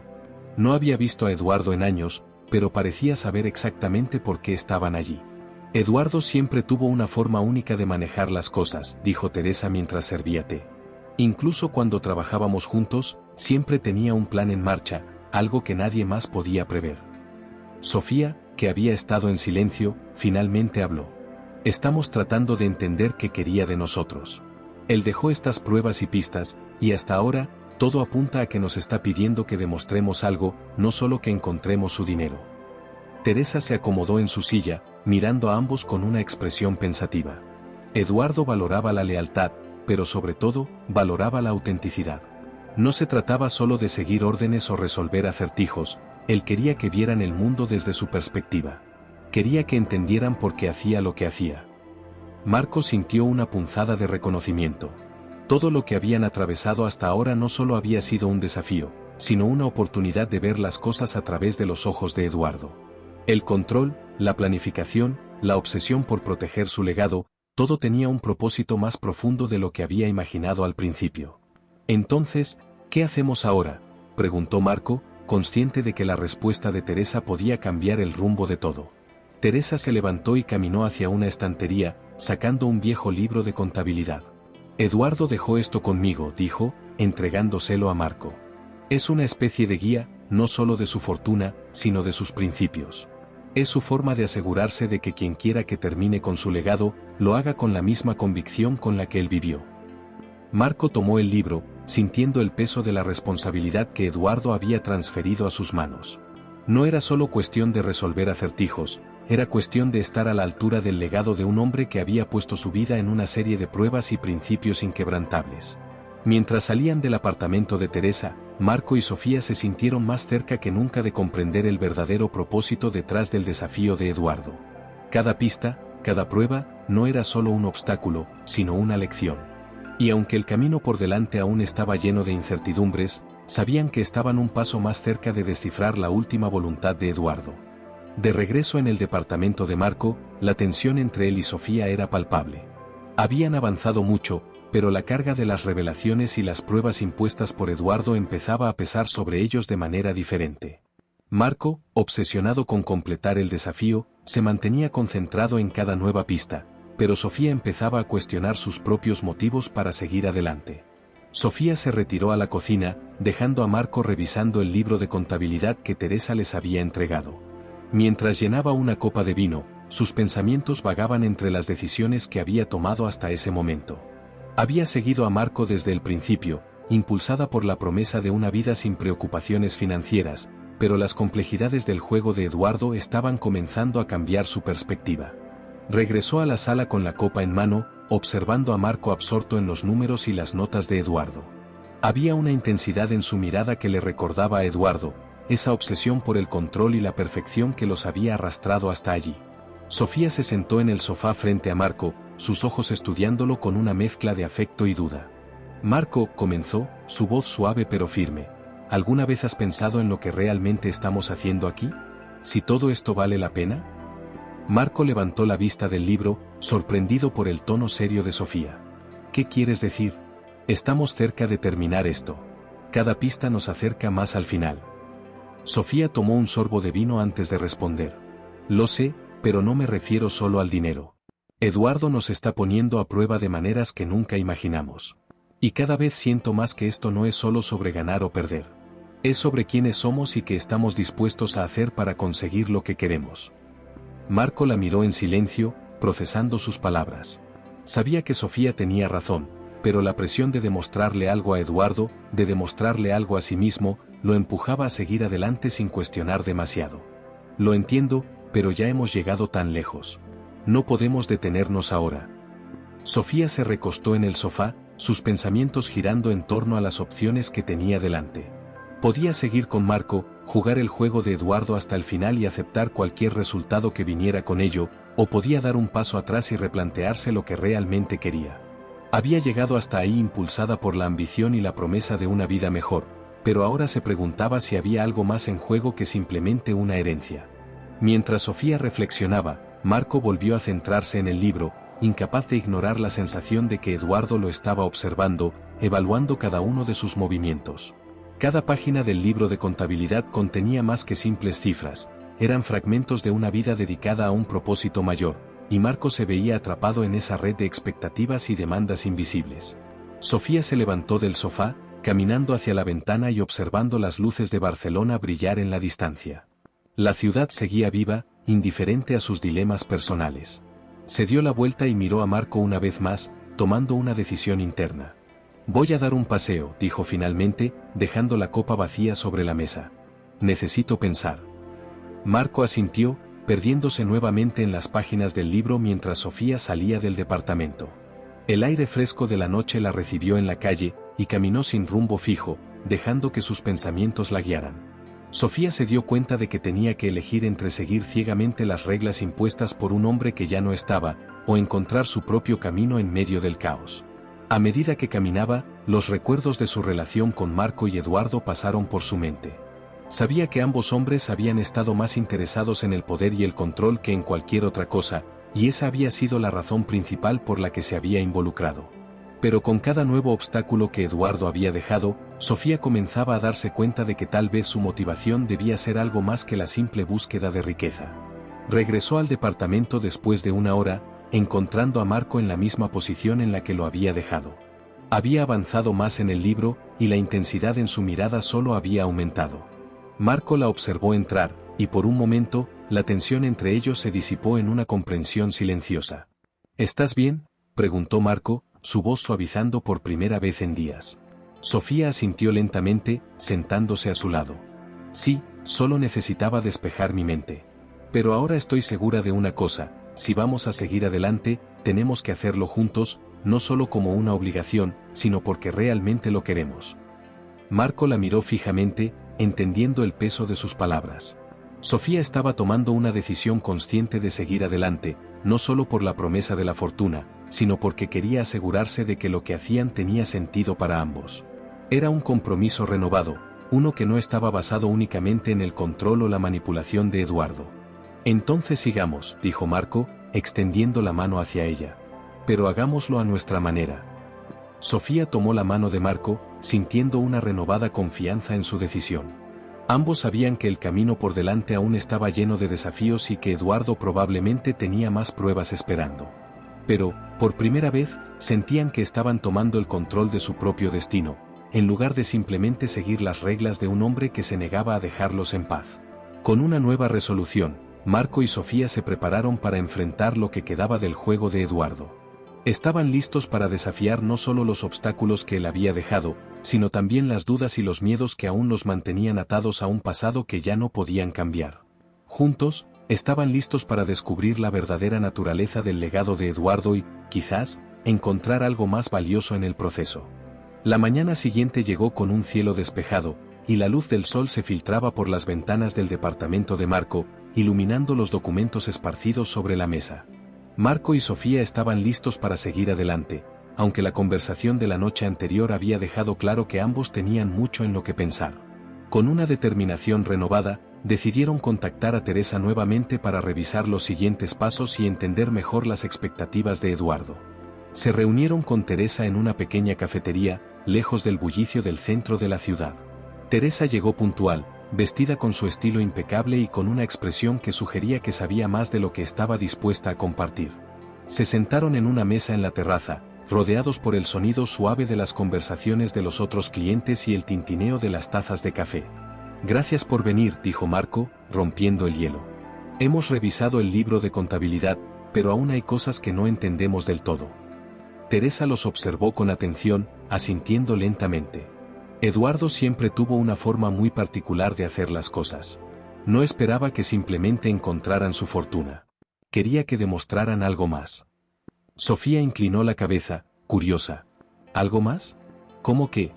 No había visto a Eduardo en años, pero parecía saber exactamente por qué estaban allí. Eduardo siempre tuvo una forma única de manejar las cosas, dijo Teresa mientras servía té. Incluso cuando trabajábamos juntos, siempre tenía un plan en marcha, algo que nadie más podía prever. Sofía, que había estado en silencio, finalmente habló. Estamos tratando de entender qué quería de nosotros. Él dejó estas pruebas y pistas, y hasta ahora, todo apunta a que nos está pidiendo que demostremos algo, no solo que encontremos su dinero. Teresa se acomodó en su silla, mirando a ambos con una expresión pensativa. Eduardo valoraba la lealtad, pero sobre todo, valoraba la autenticidad. No se trataba solo de seguir órdenes o resolver acertijos, él quería que vieran el mundo desde su perspectiva. Quería que entendieran por qué hacía lo que hacía. Marco sintió una punzada de reconocimiento. Todo lo que habían atravesado hasta ahora no solo había sido un desafío, sino una oportunidad de ver las cosas a través de los ojos de Eduardo. El control, la planificación, la obsesión por proteger su legado, todo tenía un propósito más profundo de lo que había imaginado al principio. Entonces, ¿qué hacemos ahora?, preguntó Marco, consciente de que la respuesta de Teresa podía cambiar el rumbo de todo. Teresa se levantó y caminó hacia una estantería, sacando un viejo libro de contabilidad. Eduardo dejó esto conmigo, dijo, entregándoselo a Marco. Es una especie de guía, no solo de su fortuna, sino de sus principios. Es su forma de asegurarse de que quien quiera que termine con su legado, lo haga con la misma convicción con la que él vivió. Marco tomó el libro, sintiendo el peso de la responsabilidad que Eduardo había transferido a sus manos. No era solo cuestión de resolver acertijos, era cuestión de estar a la altura del legado de un hombre que había puesto su vida en una serie de pruebas y principios inquebrantables. Mientras salían del apartamento de Teresa, Marco y Sofía se sintieron más cerca que nunca de comprender el verdadero propósito detrás del desafío de Eduardo. Cada pista, cada prueba, no era solo un obstáculo, sino una lección. Y aunque el camino por delante aún estaba lleno de incertidumbres, sabían que estaban un paso más cerca de descifrar la última voluntad de Eduardo. De regreso en el departamento de Marco, la tensión entre él y Sofía era palpable. Habían avanzado mucho, pero la carga de las revelaciones y las pruebas impuestas por Eduardo empezaba a pesar sobre ellos de manera diferente. Marco, obsesionado con completar el desafío, se mantenía concentrado en cada nueva pista, pero Sofía empezaba a cuestionar sus propios motivos para seguir adelante. Sofía se retiró a la cocina, dejando a Marco revisando el libro de contabilidad que Teresa les había entregado. Mientras llenaba una copa de vino, sus pensamientos vagaban entre las decisiones que había tomado hasta ese momento. Había seguido a Marco desde el principio, impulsada por la promesa de una vida sin preocupaciones financieras, pero las complejidades del juego de Eduardo estaban comenzando a cambiar su perspectiva. Regresó a la sala con la copa en mano, observando a Marco absorto en los números y las notas de Eduardo. Había una intensidad en su mirada que le recordaba a Eduardo, esa obsesión por el control y la perfección que los había arrastrado hasta allí. Sofía se sentó en el sofá frente a Marco, sus ojos estudiándolo con una mezcla de afecto y duda. Marco, comenzó, su voz suave pero firme. ¿Alguna vez has pensado en lo que realmente estamos haciendo aquí? ¿Si todo esto vale la pena? Marco levantó la vista del libro, sorprendido por el tono serio de Sofía. ¿Qué quieres decir? Estamos cerca de terminar esto. Cada pista nos acerca más al final. Sofía tomó un sorbo de vino antes de responder. Lo sé, pero no me refiero solo al dinero. Eduardo nos está poniendo a prueba de maneras que nunca imaginamos. Y cada vez siento más que esto no es solo sobre ganar o perder. Es sobre quiénes somos y qué estamos dispuestos a hacer para conseguir lo que queremos. Marco la miró en silencio, procesando sus palabras. Sabía que Sofía tenía razón, pero la presión de demostrarle algo a Eduardo, de demostrarle algo a sí mismo, lo empujaba a seguir adelante sin cuestionar demasiado. Lo entiendo, pero ya hemos llegado tan lejos. No podemos detenernos ahora. Sofía se recostó en el sofá, sus pensamientos girando en torno a las opciones que tenía delante. Podía seguir con Marco, jugar el juego de Eduardo hasta el final y aceptar cualquier resultado que viniera con ello, o podía dar un paso atrás y replantearse lo que realmente quería. Había llegado hasta ahí impulsada por la ambición y la promesa de una vida mejor, pero ahora se preguntaba si había algo más en juego que simplemente una herencia. Mientras Sofía reflexionaba, Marco volvió a centrarse en el libro, incapaz de ignorar la sensación de que Eduardo lo estaba observando, evaluando cada uno de sus movimientos. Cada página del libro de contabilidad contenía más que simples cifras, eran fragmentos de una vida dedicada a un propósito mayor, y Marco se veía atrapado en esa red de expectativas y demandas invisibles. Sofía se levantó del sofá, caminando hacia la ventana y observando las luces de Barcelona brillar en la distancia. La ciudad seguía viva, indiferente a sus dilemas personales. Se dio la vuelta y miró a Marco una vez más, tomando una decisión interna. Voy a dar un paseo, dijo finalmente, dejando la copa vacía sobre la mesa. Necesito pensar. Marco asintió, perdiéndose nuevamente en las páginas del libro mientras Sofía salía del departamento. El aire fresco de la noche la recibió en la calle, y caminó sin rumbo fijo, dejando que sus pensamientos la guiaran. Sofía se dio cuenta de que tenía que elegir entre seguir ciegamente las reglas impuestas por un hombre que ya no estaba, o encontrar su propio camino en medio del caos. A medida que caminaba, los recuerdos de su relación con Marco y Eduardo pasaron por su mente. Sabía que ambos hombres habían estado más interesados en el poder y el control que en cualquier otra cosa, y esa había sido la razón principal por la que se había involucrado. Pero con cada nuevo obstáculo que Eduardo había dejado, Sofía comenzaba a darse cuenta de que tal vez su motivación debía ser algo más que la simple búsqueda de riqueza. Regresó al departamento después de una hora, encontrando a Marco en la misma posición en la que lo había dejado. Había avanzado más en el libro, y la intensidad en su mirada solo había aumentado. Marco la observó entrar, y por un momento, la tensión entre ellos se disipó en una comprensión silenciosa. ¿Estás bien?, preguntó Marco, su voz suavizando por primera vez en días. Sofía asintió lentamente, sentándose a su lado. Sí, solo necesitaba despejar mi mente. Pero ahora estoy segura de una cosa, si vamos a seguir adelante, tenemos que hacerlo juntos, no solo como una obligación, sino porque realmente lo queremos. Marco la miró fijamente, entendiendo el peso de sus palabras. Sofía estaba tomando una decisión consciente de seguir adelante, no solo por la promesa de la fortuna, sino porque quería asegurarse de que lo que hacían tenía sentido para ambos. Era un compromiso renovado, uno que no estaba basado únicamente en el control o la manipulación de Eduardo. Entonces sigamos, dijo Marco, extendiendo la mano hacia ella. Pero hagámoslo a nuestra manera. Sofía tomó la mano de Marco, sintiendo una renovada confianza en su decisión. Ambos sabían que el camino por delante aún estaba lleno de desafíos y que Eduardo probablemente tenía más pruebas esperando. Pero, por primera vez, sentían que estaban tomando el control de su propio destino, en lugar de simplemente seguir las reglas de un hombre que se negaba a dejarlos en paz. Con una nueva resolución, Marco y Sofía se prepararon para enfrentar lo que quedaba del juego de Eduardo. Estaban listos para desafiar no solo los obstáculos que él había dejado, sino también las dudas y los miedos que aún los mantenían atados a un pasado que ya no podían cambiar. Juntos, estaban listos para descubrir la verdadera naturaleza del legado de Eduardo y, quizás, encontrar algo más valioso en el proceso. La mañana siguiente llegó con un cielo despejado, y la luz del sol se filtraba por las ventanas del departamento de Marco, iluminando los documentos esparcidos sobre la mesa. Marco y Sofía estaban listos para seguir adelante, aunque la conversación de la noche anterior había dejado claro que ambos tenían mucho en lo que pensar. Con una determinación renovada, decidieron contactar a Teresa nuevamente para revisar los siguientes pasos y entender mejor las expectativas de Eduardo. Se reunieron con Teresa en una pequeña cafetería, lejos del bullicio del centro de la ciudad. Teresa llegó puntual, vestida con su estilo impecable y con una expresión que sugería que sabía más de lo que estaba dispuesta a compartir. Se sentaron en una mesa en la terraza, rodeados por el sonido suave de las conversaciones de los otros clientes y el tintineo de las tazas de café. Gracias por venir, dijo Marco, rompiendo el hielo. Hemos revisado el libro de contabilidad, pero aún hay cosas que no entendemos del todo. Teresa los observó con atención, asintiendo lentamente. Eduardo siempre tuvo una forma muy particular de hacer las cosas. No esperaba que simplemente encontraran su fortuna. Quería que demostraran algo más. Sofía inclinó la cabeza, curiosa. ¿Algo más? ¿Cómo qué?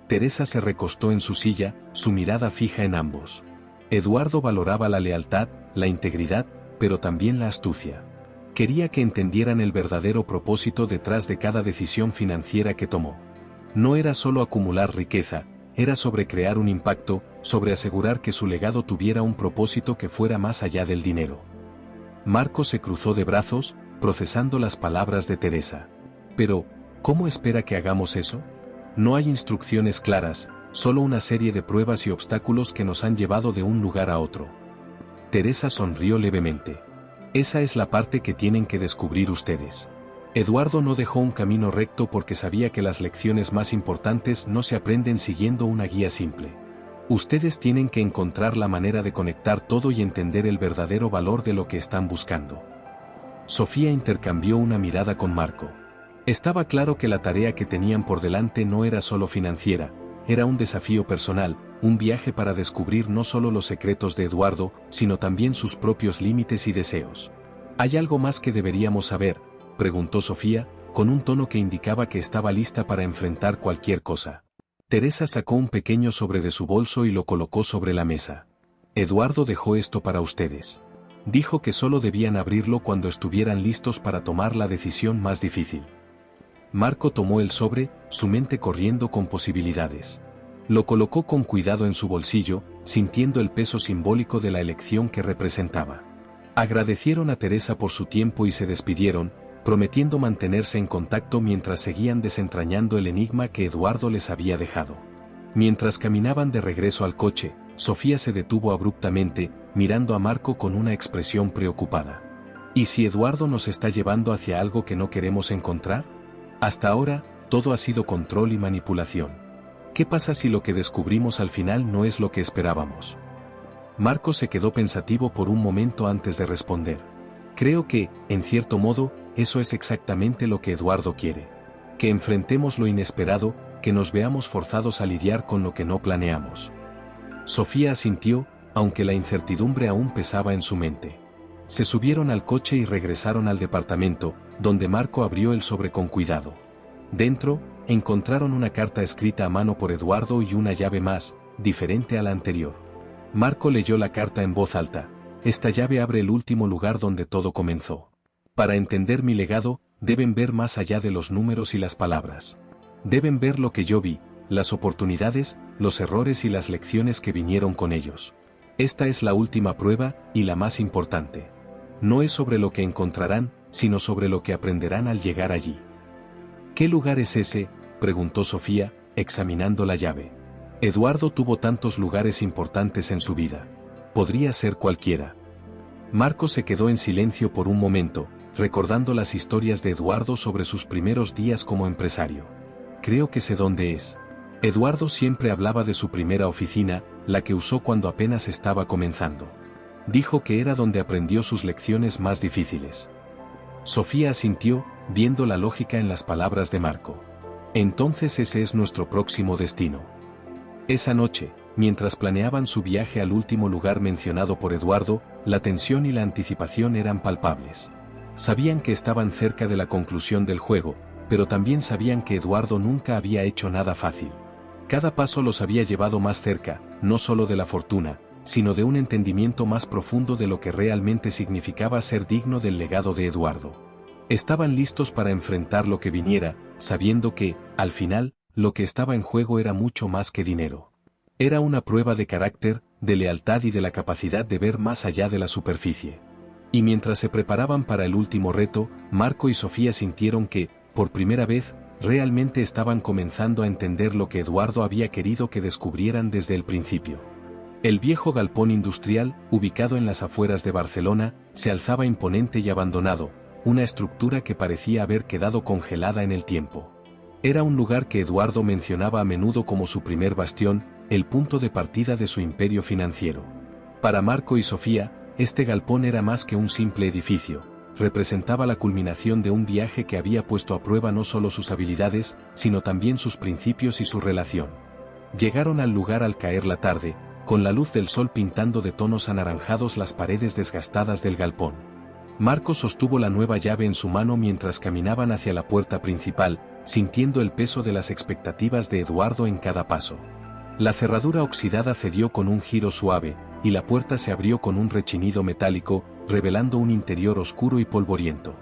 Teresa se recostó en su silla, su mirada fija en ambos. Eduardo valoraba la lealtad, la integridad, pero también la astucia. Quería que entendieran el verdadero propósito detrás de cada decisión financiera que tomó. No era solo acumular riqueza, era sobre crear un impacto, sobre asegurar que su legado tuviera un propósito que fuera más allá del dinero. Marco se cruzó de brazos, procesando las palabras de Teresa. Pero, ¿cómo espera que hagamos eso? No hay instrucciones claras, solo una serie de pruebas y obstáculos que nos han llevado de un lugar a otro. Teresa sonrió levemente. Esa es la parte que tienen que descubrir ustedes. Eduardo no dejó un camino recto porque sabía que las lecciones más importantes no se aprenden siguiendo una guía simple. Ustedes tienen que encontrar la manera de conectar todo y entender el verdadero valor de lo que están buscando. Sofía intercambió una mirada con Marco. Estaba claro que la tarea que tenían por delante no era solo financiera, era un desafío personal, un viaje para descubrir no solo los secretos de Eduardo, sino también sus propios límites y deseos. ¿Hay algo más que deberíamos saber?, preguntó Sofía, con un tono que indicaba que estaba lista para enfrentar cualquier cosa. Teresa sacó un pequeño sobre de su bolso y lo colocó sobre la mesa. Eduardo dejó esto para ustedes. Dijo que solo debían abrirlo cuando estuvieran listos para tomar la decisión más difícil. Marco tomó el sobre, su mente corriendo con posibilidades. Lo colocó con cuidado en su bolsillo, sintiendo el peso simbólico de la elección que representaba. Agradecieron a Teresa por su tiempo y se despidieron, prometiendo mantenerse en contacto mientras seguían desentrañando el enigma que Eduardo les había dejado. Mientras caminaban de regreso al coche, Sofía se detuvo abruptamente, mirando a Marco con una expresión preocupada. ¿Y si Eduardo nos está llevando hacia algo que no queremos encontrar? Hasta ahora, todo ha sido control y manipulación. ¿Qué pasa si lo que descubrimos al final no es lo que esperábamos? Marco se quedó pensativo por un momento antes de responder. Creo que, en cierto modo, eso es exactamente lo que Eduardo quiere. Que enfrentemos lo inesperado, que nos veamos forzados a lidiar con lo que no planeamos. Sofía asintió, aunque la incertidumbre aún pesaba en su mente. Se subieron al coche y regresaron al departamento, donde Marco abrió el sobre con cuidado. Dentro, encontraron una carta escrita a mano por Eduardo y una llave más, diferente a la anterior. Marco leyó la carta en voz alta. Esta llave abre el último lugar donde todo comenzó. Para entender mi legado, deben ver más allá de los números y las palabras. Deben ver lo que yo vi, las oportunidades, los errores y las lecciones que vinieron con ellos. Esta es la última prueba, y la más importante. No es sobre lo que encontrarán, sino sobre lo que aprenderán al llegar allí. ¿Qué lugar es ese?, preguntó Sofía, examinando la llave. Eduardo tuvo tantos lugares importantes en su vida. Podría ser cualquiera. Marco se quedó en silencio por un momento, recordando las historias de Eduardo sobre sus primeros días como empresario. Creo que sé dónde es. Eduardo siempre hablaba de su primera oficina, la que usó cuando apenas estaba comenzando. Dijo que era donde aprendió sus lecciones más difíciles. Sofía asintió, viendo la lógica en las palabras de Marco. Entonces ese es nuestro próximo destino. Esa noche, mientras planeaban su viaje al último lugar mencionado por Eduardo, la tensión y la anticipación eran palpables. Sabían que estaban cerca de la conclusión del juego, pero también sabían que Eduardo nunca había hecho nada fácil. Cada paso los había llevado más cerca, no solo de la fortuna, sino de un entendimiento más profundo de lo que realmente significaba ser digno del legado de Eduardo. Estaban listos para enfrentar lo que viniera, sabiendo que, al final, lo que estaba en juego era mucho más que dinero. Era una prueba de carácter, de lealtad y de la capacidad de ver más allá de la superficie. Y mientras se preparaban para el último reto, Marco y Sofía sintieron que, por primera vez, realmente estaban comenzando a entender lo que Eduardo había querido que descubrieran desde el principio. El viejo galpón industrial, ubicado en las afueras de Barcelona, se alzaba imponente y abandonado, una estructura que parecía haber quedado congelada en el tiempo. Era un lugar que Eduardo mencionaba a menudo como su primer bastión, el punto de partida de su imperio financiero. Para Marco y Sofía, este galpón era más que un simple edificio, representaba la culminación de un viaje que había puesto a prueba no solo sus habilidades, sino también sus principios y su relación. Llegaron al lugar al caer la tarde, con la luz del sol pintando de tonos anaranjados las paredes desgastadas del galpón. Marco sostuvo la nueva llave en su mano mientras caminaban hacia la puerta principal, sintiendo el peso de las expectativas de Eduardo en cada paso. La cerradura oxidada cedió con un giro suave, y la puerta se abrió con un rechinido metálico, revelando un interior oscuro y polvoriento.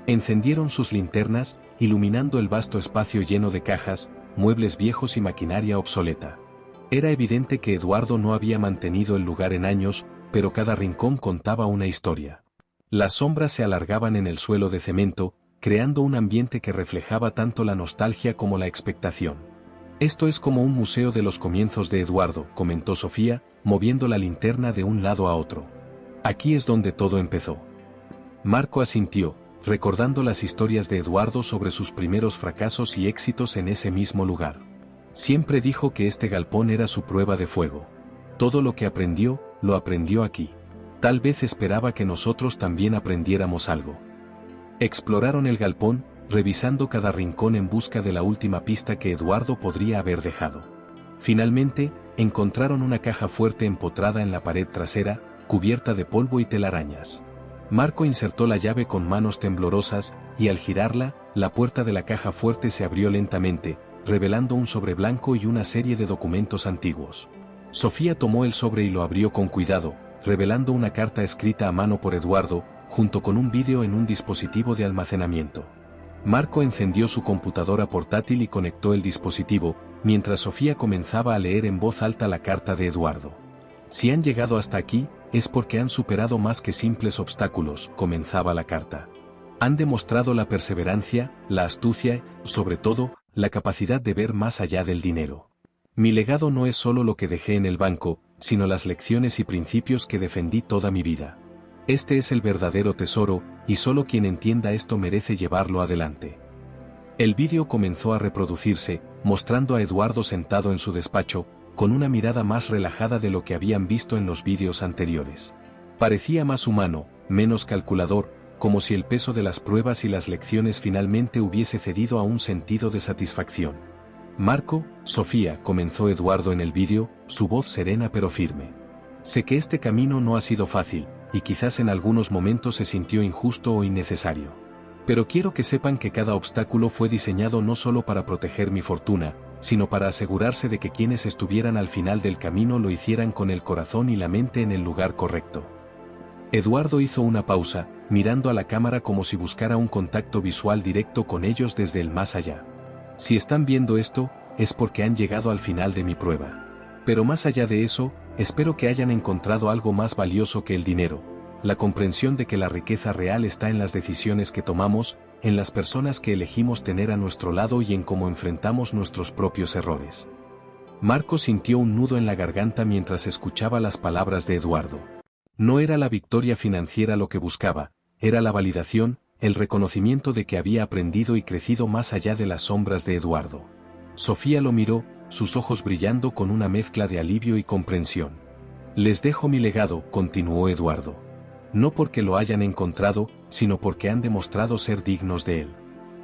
Encendieron sus linternas, iluminando el vasto espacio lleno de cajas, muebles viejos y maquinaria obsoleta. Era evidente que Eduardo no había mantenido el lugar en años, pero cada rincón contaba una historia. Las sombras se alargaban en el suelo de cemento, creando un ambiente que reflejaba tanto la nostalgia como la expectación. Esto es como un museo de los comienzos de Eduardo, comentó Sofía, moviendo la linterna de un lado a otro. Aquí es donde todo empezó. Marco asintió, recordando las historias de Eduardo sobre sus primeros fracasos y éxitos en ese mismo lugar. Siempre dijo que este galpón era su prueba de fuego. Todo lo que aprendió, lo aprendió aquí. Tal vez esperaba que nosotros también aprendiéramos algo. Exploraron el galpón, revisando cada rincón en busca de la última pista que Eduardo podría haber dejado. Finalmente, encontraron una caja fuerte empotrada en la pared trasera, cubierta de polvo y telarañas. Marco insertó la llave con manos temblorosas, y al girarla, la puerta de la caja fuerte se abrió lentamente, revelando un sobre blanco y una serie de documentos antiguos. Sofía tomó el sobre y lo abrió con cuidado, revelando una carta escrita a mano por Eduardo, junto con un vídeo en un dispositivo de almacenamiento. Marco encendió su computadora portátil y conectó el dispositivo, mientras Sofía comenzaba a leer en voz alta la carta de Eduardo. Si han llegado hasta aquí, es porque han superado más que simples obstáculos, comenzaba la carta. Han demostrado la perseverancia, la astucia, sobre todo, la capacidad de ver más allá del dinero. Mi legado no es solo lo que dejé en el banco, sino las lecciones y principios que defendí toda mi vida. Este es el verdadero tesoro, y solo quien entienda esto merece llevarlo adelante. El vídeo comenzó a reproducirse, mostrando a Eduardo sentado en su despacho, con una mirada más relajada de lo que habían visto en los vídeos anteriores. Parecía más humano, menos calculador, como si el peso de las pruebas y las lecciones finalmente hubiese cedido a un sentido de satisfacción. Marco, Sofía, comenzó Eduardo en el vídeo, su voz serena pero firme. Sé que este camino no ha sido fácil, y quizás en algunos momentos se sintió injusto o innecesario. Pero quiero que sepan que cada obstáculo fue diseñado no solo para proteger mi fortuna, sino para asegurarse de que quienes estuvieran al final del camino lo hicieran con el corazón y la mente en el lugar correcto. Eduardo hizo una pausa, mirando a la cámara como si buscara un contacto visual directo con ellos desde el más allá. Si están viendo esto, es porque han llegado al final de mi prueba. Pero más allá de eso, espero que hayan encontrado algo más valioso que el dinero, la comprensión de que la riqueza real está en las decisiones que tomamos, en las personas que elegimos tener a nuestro lado y en cómo enfrentamos nuestros propios errores. Marco sintió un nudo en la garganta mientras escuchaba las palabras de Eduardo. No era la victoria financiera lo que buscaba, era la validación, el reconocimiento de que había aprendido y crecido más allá de las sombras de Eduardo. Sofía lo miró, sus ojos brillando con una mezcla de alivio y comprensión. Les dejo mi legado, continuó Eduardo. No porque lo hayan encontrado, sino porque han demostrado ser dignos de él.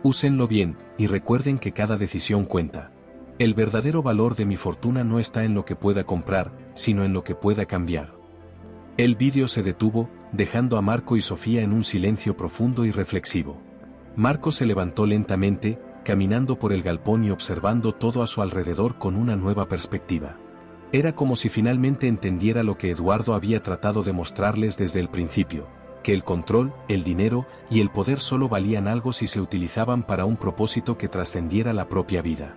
Úsenlo bien, y recuerden que cada decisión cuenta. El verdadero valor de mi fortuna no está en lo que pueda comprar, sino en lo que pueda cambiar. El vídeo se detuvo, dejando a Marco y Sofía en un silencio profundo y reflexivo. Marco se levantó lentamente, caminando por el galpón y observando todo a su alrededor con una nueva perspectiva. Era como si finalmente entendiera lo que Eduardo había tratado de mostrarles desde el principio, que el control, el dinero y el poder solo valían algo si se utilizaban para un propósito que trascendiera la propia vida.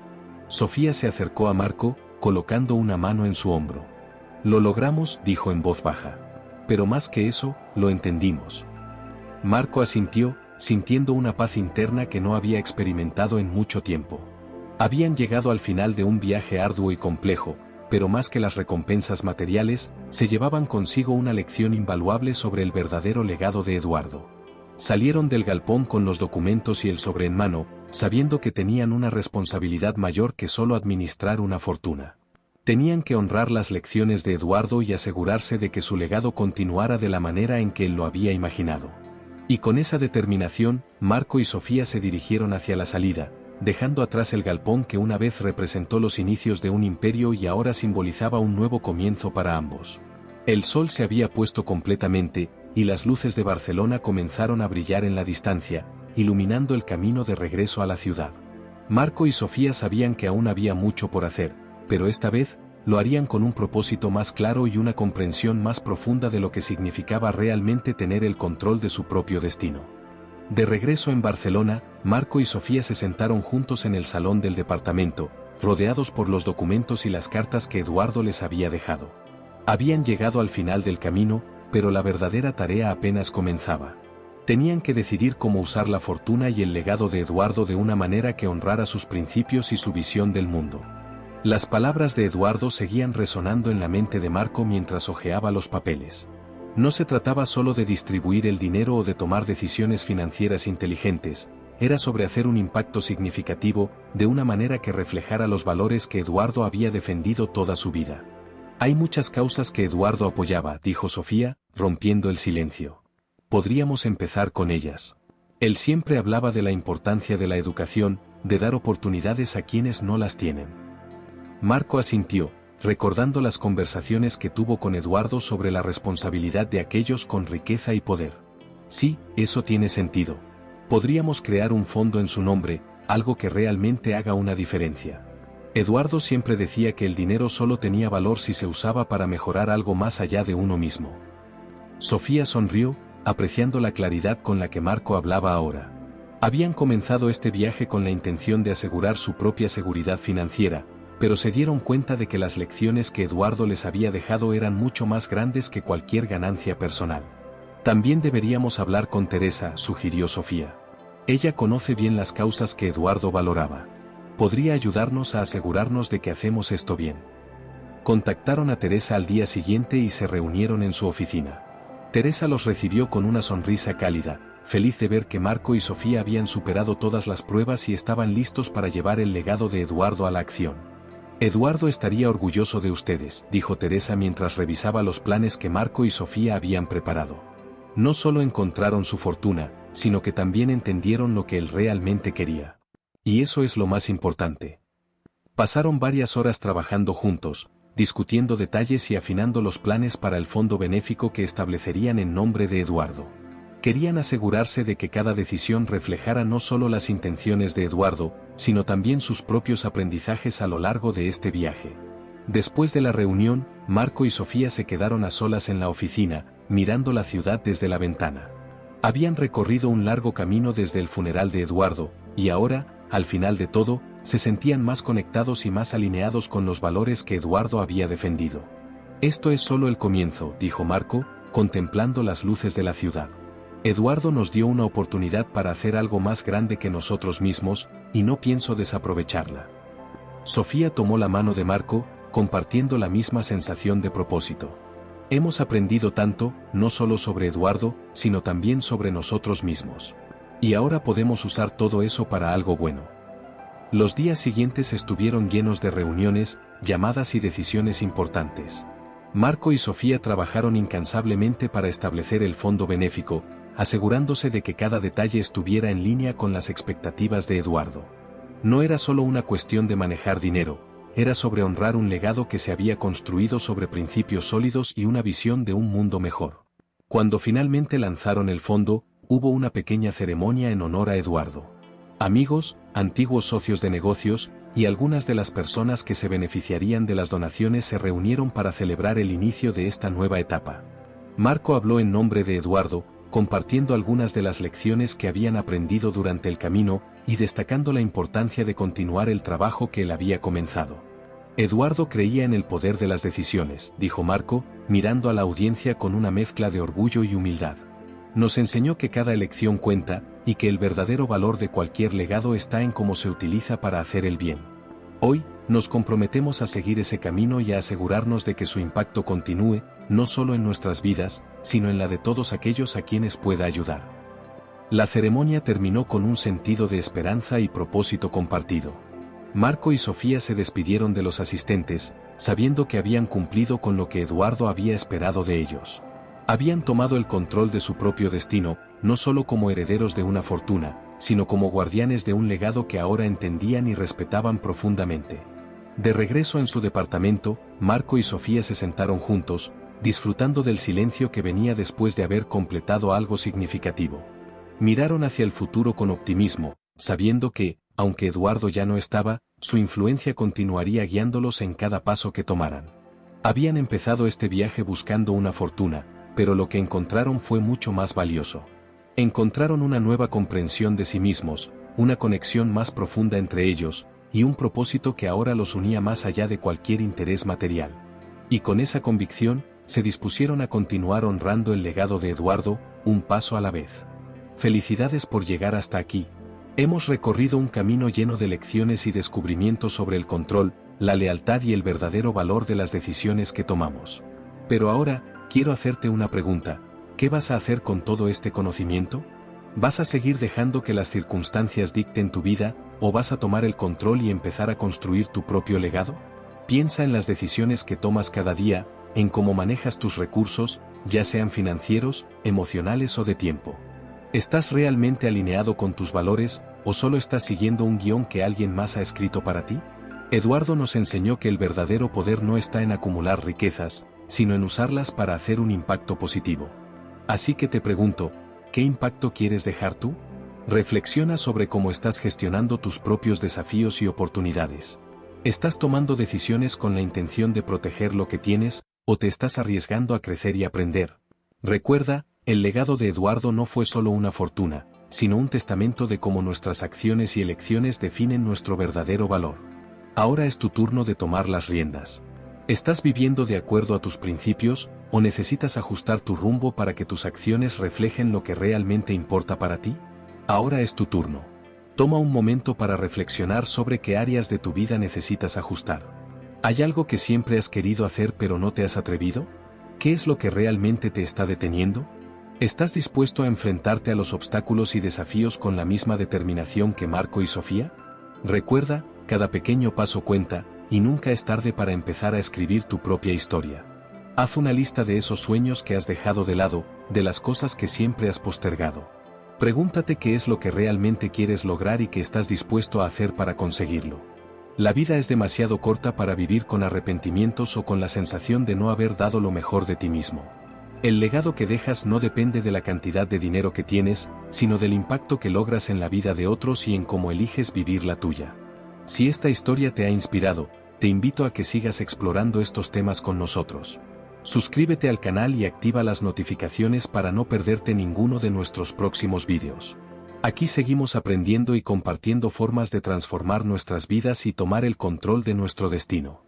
Sofía se acercó a Marco, colocando una mano en su hombro. Lo logramos, dijo en voz baja. Pero más que eso, lo entendimos. Marco asintió, sintiendo una paz interna que no había experimentado en mucho tiempo. Habían llegado al final de un viaje arduo y complejo, pero más que las recompensas materiales, se llevaban consigo una lección invaluable sobre el verdadero legado de Eduardo. Salieron del galpón con los documentos y el sobre en mano, sabiendo que tenían una responsabilidad mayor que solo administrar una fortuna. Tenían que honrar las lecciones de Eduardo y asegurarse de que su legado continuara de la manera en que él lo había imaginado. Y con esa determinación, Marco y Sofía se dirigieron hacia la salida, dejando atrás el galpón que una vez representó los inicios de un imperio y ahora simbolizaba un nuevo comienzo para ambos. El sol se había puesto completamente, y las luces de Barcelona comenzaron a brillar en la distancia, iluminando el camino de regreso a la ciudad. Marco y Sofía sabían que aún había mucho por hacer, pero esta vez, lo harían con un propósito más claro y una comprensión más profunda de lo que significaba realmente tener el control de su propio destino. De regreso en Barcelona, Marco y Sofía se sentaron juntos en el salón del departamento, rodeados por los documentos y las cartas que Eduardo les había dejado. Habían llegado al final del camino, pero la verdadera tarea apenas comenzaba. Tenían que decidir cómo usar la fortuna y el legado de Eduardo de una manera que honrara sus principios y su visión del mundo. Las palabras de Eduardo seguían resonando en la mente de Marco mientras hojeaba los papeles. No se trataba solo de distribuir el dinero o de tomar decisiones financieras inteligentes, era sobre hacer un impacto significativo, de una manera que reflejara los valores que Eduardo había defendido toda su vida. Hay muchas causas que Eduardo apoyaba, dijo Sofía, rompiendo el silencio. Podríamos empezar con ellas. Él siempre hablaba de la importancia de la educación, de dar oportunidades a quienes no las tienen. Marco asintió, recordando las conversaciones que tuvo con Eduardo sobre la responsabilidad de aquellos con riqueza y poder. Sí, eso tiene sentido. Podríamos crear un fondo en su nombre, algo que realmente haga una diferencia. Eduardo siempre decía que el dinero solo tenía valor si se usaba para mejorar algo más allá de uno mismo. Sofía sonrió, apreciando la claridad con la que Marco hablaba ahora. Habían comenzado este viaje con la intención de asegurar su propia seguridad financiera, pero se dieron cuenta de que las lecciones que Eduardo les había dejado eran mucho más grandes que cualquier ganancia personal. También deberíamos hablar con Teresa, sugirió Sofía. Ella conoce bien las causas que Eduardo valoraba. Podría ayudarnos a asegurarnos de que hacemos esto bien. Contactaron a Teresa al día siguiente y se reunieron en su oficina. Teresa los recibió con una sonrisa cálida, feliz de ver que Marco y Sofía habían superado todas las pruebas y estaban listos para llevar el legado de Eduardo a la acción. Eduardo estaría orgulloso de ustedes, dijo Teresa mientras revisaba los planes que Marco y Sofía habían preparado. No solo encontraron su fortuna, sino que también entendieron lo que él realmente quería. Y eso es lo más importante. Pasaron varias horas trabajando juntos, discutiendo detalles y afinando los planes para el fondo benéfico que establecerían en nombre de Eduardo. Querían asegurarse de que cada decisión reflejara no solo las intenciones de Eduardo, sino también sus propios aprendizajes a lo largo de este viaje. Después de la reunión, Marco y Sofía se quedaron a solas en la oficina, mirando la ciudad desde la ventana. Habían recorrido un largo camino desde el funeral de Eduardo, y ahora, al final de todo, se sentían más conectados y más alineados con los valores que Eduardo había defendido. Esto es solo el comienzo, dijo Marco, contemplando las luces de la ciudad. Eduardo nos dio una oportunidad para hacer algo más grande que nosotros mismos, y no pienso desaprovecharla. Sofía tomó la mano de Marco, compartiendo la misma sensación de propósito. Hemos aprendido tanto, no solo sobre Eduardo, sino también sobre nosotros mismos. Y ahora podemos usar todo eso para algo bueno. Los días siguientes estuvieron llenos de reuniones, llamadas y decisiones importantes. Marco y Sofía trabajaron incansablemente para establecer el fondo benéfico, asegurándose de que cada detalle estuviera en línea con las expectativas de Eduardo. No era solo una cuestión de manejar dinero, era sobre honrar un legado que se había construido sobre principios sólidos y una visión de un mundo mejor. Cuando finalmente lanzaron el fondo, hubo una pequeña ceremonia en honor a Eduardo. Amigos, antiguos socios de negocios, y algunas de las personas que se beneficiarían de las donaciones se reunieron para celebrar el inicio de esta nueva etapa. Marco habló en nombre de Eduardo, compartiendo algunas de las lecciones que habían aprendido durante el camino y destacando la importancia de continuar el trabajo que él había comenzado. Eduardo creía en el poder de las decisiones, dijo Marco, mirando a la audiencia con una mezcla de orgullo y humildad. Nos enseñó que cada elección cuenta, y que el verdadero valor de cualquier legado está en cómo se utiliza para hacer el bien. Hoy, nos comprometemos a seguir ese camino y a asegurarnos de que su impacto continúe, no solo en nuestras vidas, sino en la de todos aquellos a quienes pueda ayudar. La ceremonia terminó con un sentido de esperanza y propósito compartido. Marco y Sofía se despidieron de los asistentes, sabiendo que habían cumplido con lo que Eduardo había esperado de ellos. Habían tomado el control de su propio destino, no solo como herederos de una fortuna, sino como guardianes de un legado que ahora entendían y respetaban profundamente. De regreso en su departamento, Marco y Sofía se sentaron juntos, disfrutando del silencio que venía después de haber completado algo significativo. Miraron hacia el futuro con optimismo, sabiendo que, aunque Eduardo ya no estaba, su influencia continuaría guiándolos en cada paso que tomaran. Habían empezado este viaje buscando una fortuna, pero lo que encontraron fue mucho más valioso. Encontraron una nueva comprensión de sí mismos, una conexión más profunda entre ellos, y un propósito que ahora los unía más allá de cualquier interés material. Y con esa convicción, se dispusieron a continuar honrando el legado de Eduardo, un paso a la vez. Felicidades por llegar hasta aquí. Hemos recorrido un camino lleno de lecciones y descubrimientos sobre el control, la lealtad y el verdadero valor de las decisiones que tomamos. Pero ahora, quiero hacerte una pregunta. ¿Qué vas a hacer con todo este conocimiento? ¿Vas a seguir dejando que las circunstancias dicten tu vida, o vas a tomar el control y empezar a construir tu propio legado? Piensa en las decisiones que tomas cada día, en cómo manejas tus recursos, ya sean financieros, emocionales o de tiempo. ¿Estás realmente alineado con tus valores, o solo estás siguiendo un guión que alguien más ha escrito para ti? Eduardo nos enseñó que el verdadero poder no está en acumular riquezas, sino en usarlas para hacer un impacto positivo. Así que te pregunto, ¿qué impacto quieres dejar tú? Reflexiona sobre cómo estás gestionando tus propios desafíos y oportunidades. ¿Estás tomando decisiones con la intención de proteger lo que tienes, o te estás arriesgando a crecer y aprender? Recuerda, el legado de Eduardo no fue solo una fortuna, sino un testamento de cómo nuestras acciones y elecciones definen nuestro verdadero valor. Ahora es tu turno de tomar las riendas. ¿Estás viviendo de acuerdo a tus principios, o necesitas ajustar tu rumbo para que tus acciones reflejen lo que realmente importa para ti? Ahora es tu turno. Toma un momento para reflexionar sobre qué áreas de tu vida necesitas ajustar. ¿Hay algo que siempre has querido hacer pero no te has atrevido? ¿Qué es lo que realmente te está deteniendo? ¿Estás dispuesto a enfrentarte a los obstáculos y desafíos con la misma determinación que Marco y Sofía? Recuerda, cada pequeño paso cuenta, y nunca es tarde para empezar a escribir tu propia historia. Haz una lista de esos sueños que has dejado de lado, de las cosas que siempre has postergado. Pregúntate qué es lo que realmente quieres lograr y qué estás dispuesto a hacer para conseguirlo. La vida es demasiado corta para vivir con arrepentimientos o con la sensación de no haber dado lo mejor de ti mismo. El legado que dejas no depende de la cantidad de dinero que tienes, sino del impacto que logras en la vida de otros y en cómo eliges vivir la tuya. Si esta historia te ha inspirado, te invito a que sigas explorando estos temas con nosotros. Suscríbete al canal y activa las notificaciones para no perderte ninguno de nuestros próximos vídeos. Aquí seguimos aprendiendo y compartiendo formas de transformar nuestras vidas y tomar el control de nuestro destino.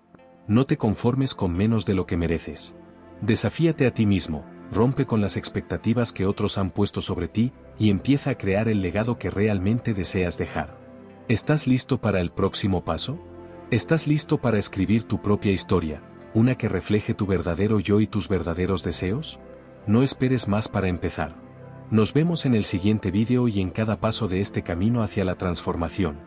No te conformes con menos de lo que mereces. Desafíate a ti mismo, rompe con las expectativas que otros han puesto sobre ti, y empieza a crear el legado que realmente deseas dejar. ¿Estás listo para el próximo paso? ¿Estás listo para escribir tu propia historia, una que refleje tu verdadero yo y tus verdaderos deseos? No esperes más para empezar. Nos vemos en el siguiente vídeo y en cada paso de este camino hacia la transformación.